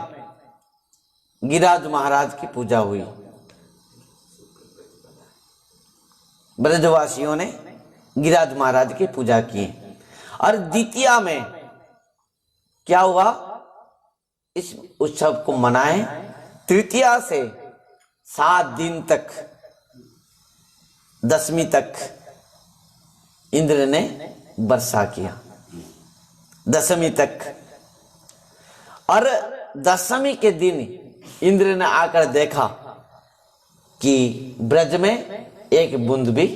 गिरिराज महाराज की पूजा हुई। ब्रजवासियों ने गिरिराज महाराज की पूजा की। और द्वितीया में क्या हुआ, इस उत्सव को मनाए। तृतीया से 7 दिन तक, दशमी तक इंद्र ने वर्षा किया, दशमी तक। और दशमी के दिन इंद्र ने आकर देखा कि ब्रज में एक बूंद भी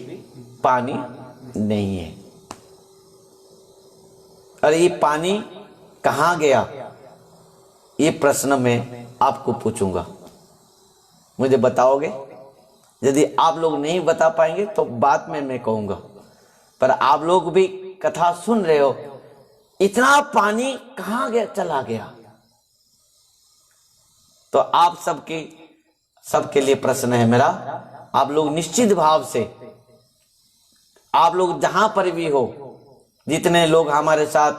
पानी नहीं है। और ये पानी कहां गया, ये प्रश्न मैं आपको पूछूंगा, मुझे बताओगे? यदि आप लोग नहीं बता पाएंगे तो बाद में मैं कहूंगा, पर आप लोग भी कथा सुन रहे हो, इतना पानी कहां गया, चला गया? तो आप सबके लिए प्रश्न है मेरा। आप लोग निश्चित भाव से, आप लोग जहां पर भी हो, जितने लोग हमारे साथ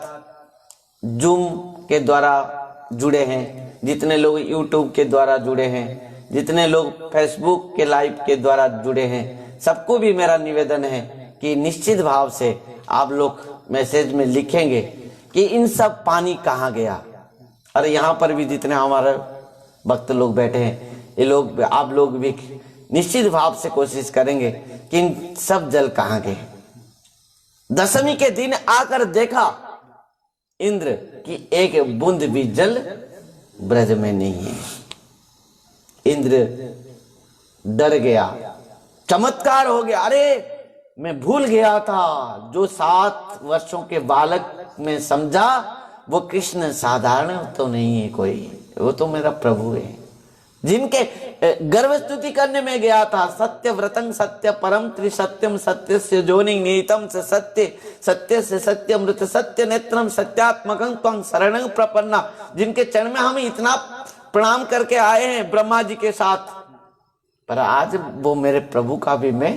जूम के द्वारा जुड़े हैं, जितने लोग यूट्यूब के द्वारा जुड़े हैं, जितने लोग फेसबुक के लाइव के द्वारा जुड़े हैं, सबको भी मेरा निवेदन है कि निश्चित भाव से आप लोग मैसेज में लिखेंगे कि इन सब पानी कहां गया। और यहाँ पर भी जितने हमारे भक्त लोग बैठे हैं, ये लोग, आप लोग भी निश्चित भाव से कोशिश करेंगे कि इन सब जल कहां गए। दशमी के दिन आकर देखा इंद्र की एक बूंद भी जल ब्रज में नहीं है। इंद्र डर गया, चमत्कार हो गया। अरे मैं भूल गया था, जो 7 वर्षों के बालक में समझा वो कृष्ण साधारण तो नहीं है कोई, वो तो मेरा प्रभु है। जिनके गर्व स्तुति करने में गया था, सत्य व्रतं सत्य परम त्रिसत्यम सत्य से जोनि नीतम से सत्य सत्य से सत्य मृत सत्य नेत्रम सत्यात्मकं त्वं शरणं प्रपन्ना, जिनके चरण में हम इतना प्रणाम करके आए हैं ब्रह्मा जी के साथ, पर आज वो मेरे प्रभु का भी मैं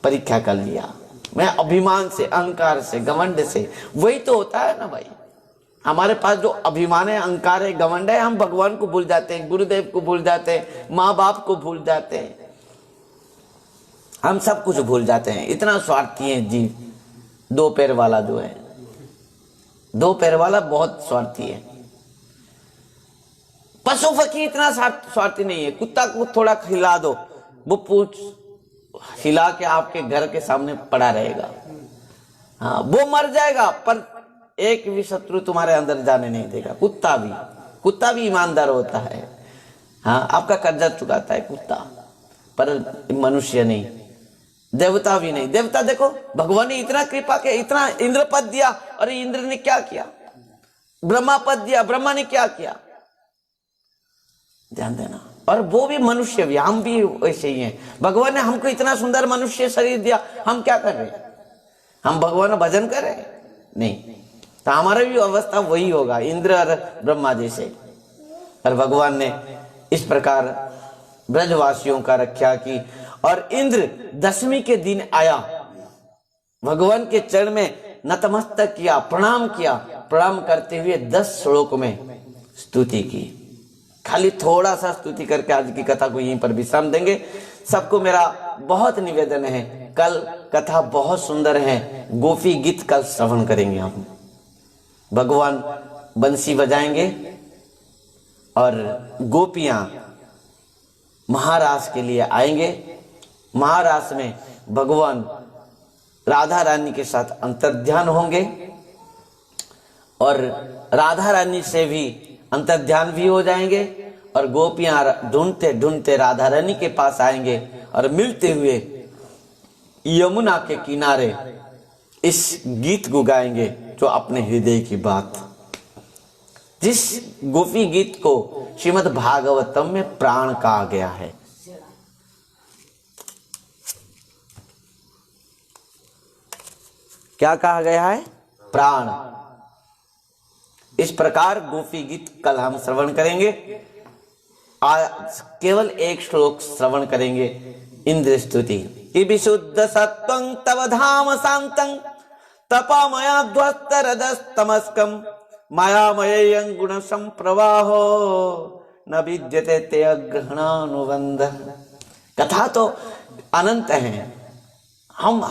परीक्षा कर लिया। मैं अभिमान से, अहंकार से, घमंड से, वही तो होता है ना भाई। हमारे पास जो अभिमान है, अहंकार है, घमंड है, हम भगवान को भूल जाते हैं, गुरुदेव को भूल जाते हैं, माँ बाप को भूल जाते हैं, हम सब कुछ भूल जाते हैं। इतना स्वार्थी है जीव। 2 पैर वाला जो है, 2 पैर वाला बहुत स्वार्थी है। पशु पक्षी इतना स्वार्थी नहीं है। कुत्ता को थोड़ा खिला दो, वो पूछ हिला के आपके घर के सामने पड़ा रहेगा। हाँ, वो मर जाएगा पर एक भी शत्रु तुम्हारे अंदर जाने नहीं देगा। कुत्ता भी ईमानदार होता है। हाँ, आपका कर्जा चुकाता है कुत्ता, पर मनुष्य नहीं, देवता भी नहीं। देवता देखो, भगवान ने इतना कृपा किया, इतना इंद्र पद दिया, और इंद्र ने क्या किया? ब्रह्मा पद दिया, ब्रह्मा ने क्या किया? ध्यान देना। और वो भी मनुष्य भी, हम भी वैसे ही हैं। भगवान ने हमको इतना सुंदर मनुष्य शरीर दिया, हम क्या कर रहे हैं? हम भगवान का भजन कर रहे हैं? नहीं। तो हमारा भी अवस्था वही होगा, इंद्र और ब्रह्मा जैसे। और भगवान ने इस प्रकार ब्रजवासियों का रक्षा की। और इंद्र दशमी के दिन आया, भगवान के चरण में नतमस्तक किया, प्रणाम किया। प्रणाम करते हुए 10 श्लोक में स्तुति की। खाली थोड़ा सा स्तुति करके आज की कथा को यहीं पर विश्राम देंगे। सबको मेरा बहुत निवेदन है, कल कथा बहुत सुंदर है, गोपी गीत कल श्रवण करेंगे हम। भगवान बंसी बजाएंगे और गोपियां महारास के लिए आएंगे। महारास में भगवान राधा रानी के साथ अंतर्ध्यान होंगे और राधा रानी से भी अंतर्ध्यान भी हो जाएंगे और गोपियां ढूंढते ढूंढते राधा रानी के पास आएंगे और मिलते हुए यमुना के किनारे इस गीत को गाएंगे जो अपने हृदय की बात, जिस गोपी गीत को श्रीमद् भागवतम में प्राण कहा गया है। क्या कहा गया है? प्राण। इस प्रकार गोपी गीत कल हम श्रवण करेंगे। आज केवल एक श्लोक श्रवण करेंगे, इंद्र स्तुति। कि विशुद्ध सत्वं तव धाम शांतं तपामया ध्वस्तरदस्तमस्कं मायामयं गुण संप्रवाहो न विद्यते ते अग्रहणानुबंध। कथा तो अनंत है। हम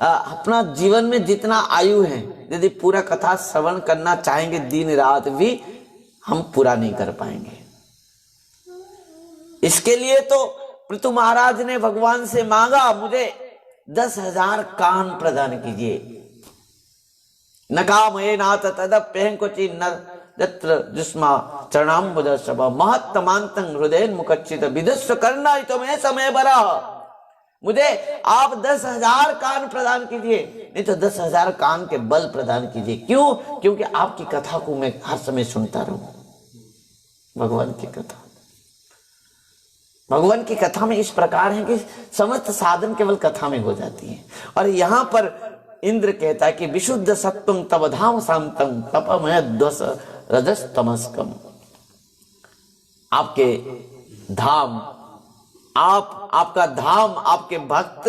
अपना जीवन में जितना आयु है, यदि पूरा कथा श्रवण करना चाहेंगे दिन रात भी हम पूरा नहीं कर पाएंगे। इसके लिए तो पृथु महाराज ने भगवान से मांगा, मुझे 10,000 कान प्रदान कीजिए। न कामये नाथ तदप्यहं क्वचि न यत्र जुष्मा चरणाम्बुज सभा महत्तमान्तं हृदयेन मुखच्चित विदस्व करना तो मैं समय बरा। मुझे आप 10,000 कान प्रदान कीजिए, नहीं तो 10,000 कान के बल प्रदान कीजिए। क्यों? क्योंकि आपकी कथा को मैं हर समय सुनता रहूं। भगवान की कथा, भगवान की कथा में इस प्रकार है कि समस्त साधन केवल कथा में हो जाती है। और यहां पर इंद्र कहता है कि विशुद्ध सत्वं तव धाम शांतं तपमय द्वस रजस्तमस्कम। आपके धाम, आपका धाम, आपके भक्त,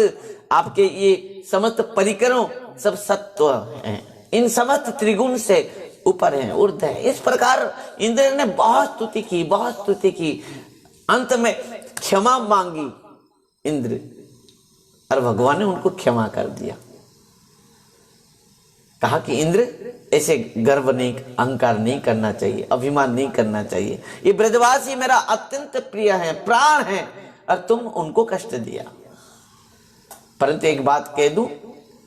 आपके ये समस्त परिकरों सब सत्व हैं, इन समस्त त्रिगुण से ऊपर हैं, ऊर्ध है। इस प्रकार इंद्र ने बहुत स्तुति की, बहुत स्तुति की। अंत में क्षमा मांगी इंद्र, और भगवान ने उनको क्षमा कर दिया। कहा कि इंद्र ऐसे गर्व नहीं, अहंकार नहीं करना चाहिए, अभिमान नहीं करना चाहिए। ये ब्रजवासी मेरा अत्यंत प्रिय है, प्राण है, और तुम उनको कष्ट दिया। परंतु एक बात कह दूं,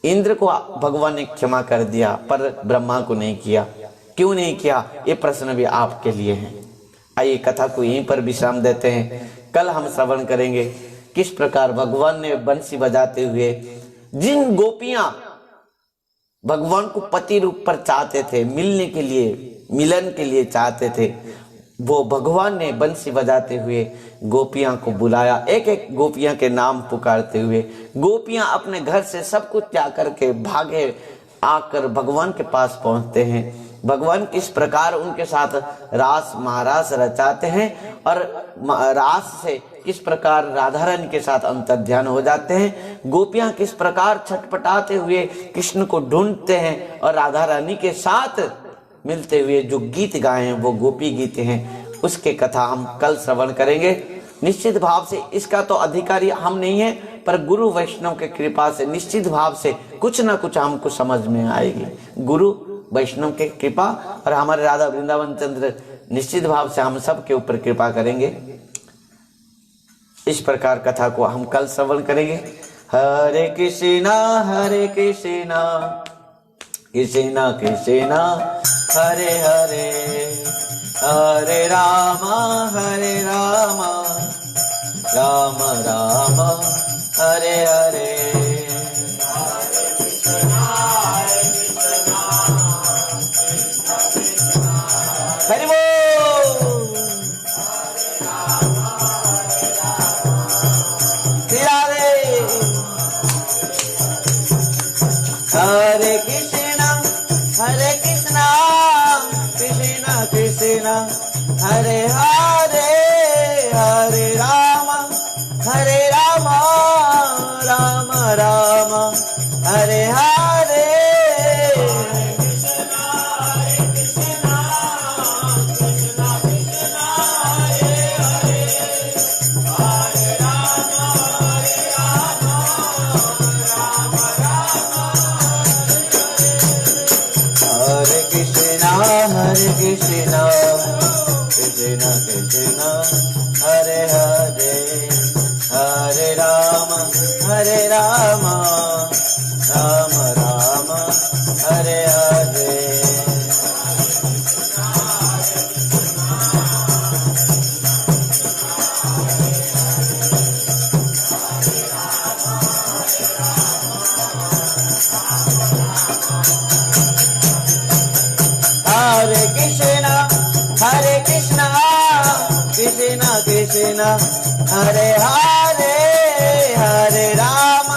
इंद्र को भगवान ने क्षमा कर दिया पर ब्रह्मा को नहीं किया। क्यों नहीं किया? ये प्रश्न भी आपके लिए है। आइए कथा को यहीं पर विश्राम देते हैं। कल हम श्रवण करेंगे किस प्रकार भगवान ने बंसी बजाते हुए जिन गोपियां भगवान को पति रूप पर चाहते थे, मिलने के लिए, मिलन के लिए चाहते थे, वो भगवान ने बंसी बजाते हुए गोपियां को बुलाया। एक एक गोपियां के नाम पुकारते हुए गोपियां अपने घर से सब कुछ त्याग करके भागे आकर भगवान के पास पहुंचते हैं। भगवान किस प्रकार उनके साथ रास महारास रचाते हैं और रास से किस प्रकार राधा रानी के साथ अंतर्ध्यान हो जाते हैं। गोपियां किस प्रकार छटपटाते हुए कृष्ण को ढूंढते हैं और राधा रानी के साथ मिलते हुए जो गीत गाए हैं वो गोपी गीत हैं। उसके कथा हम कल श्रवण करेंगे। निश्चित भाव से इसका तो अधिकारी हम नहीं है, पर गुरु वैष्णव के कृपा से निश्चित भाव से कुछ ना कुछ हमको समझ में आएगी। गुरु वैष्णव के कृपा और हमारे राधा वृंदावन चंद्र निश्चित भाव से हम सब के ऊपर कृपा करेंगे। इस प्रकार कथा को हम कल श्रवण करेंगे। हरे कृष्णा कृष्णा कृष्णा हरे हरे, हरे राम राम राम हरे हरे। हरि बोल। हरे कृष्णा कृष्णा कृष्णा हरे हरे, हरे राम राम राम हरे हरे। राधे हरे राम राम राम हरे हरे हरे कृष्णा कृष्ण कृष्ण हरे हरे हरे राम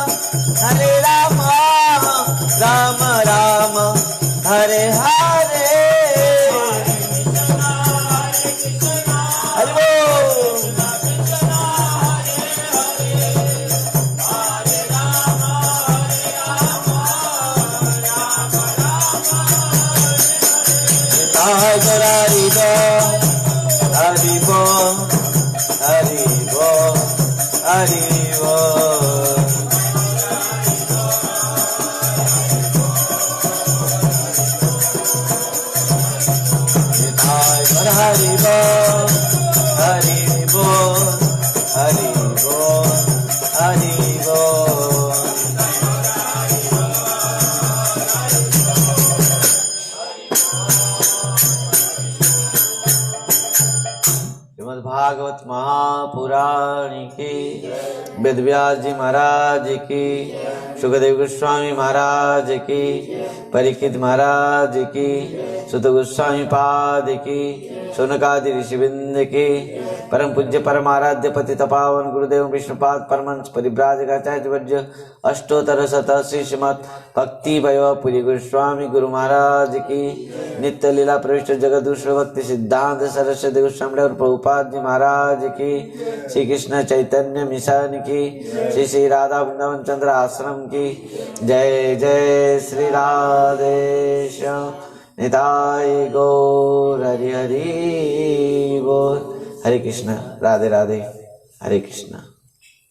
राम राम हरे हरे हरि बोल हरि बोल हरि बोल हरि बोल हरि बोल हरि बोल हरि बोल हरि बोल भागवत महापुराण की वेद व्यास जी महाराज की सुखदेव गोस्वामी महाराज की परीक्षित महाराज की सुत गोस्वामी पाद की सोनकादि ऋषिवृंद की परम पूज्य परमाराध्य पतित पावन गुरुदेव विष्णुपाद परमहंस परिव्राजकाचार्य अष्टोत्तर शत श्रीमद् भक्ति वैभव पुरी गोस्वामी गुरु महाराज की नित्य लीला प्रविष्ट जगदूष्ण भक्ति सिद्धांत सरस्वती गोस्वामी और प्रभुपाद जी महाराज की श्री कृष्ण चैतन्य मिशन की श्री श्री राधा वृंदावन चंद्र आश्रम की जय जय श्री राधेश्याम निताय गौर हरि हरि बोल। हरे कृष्ण राधे राधे हरे कृष्ण।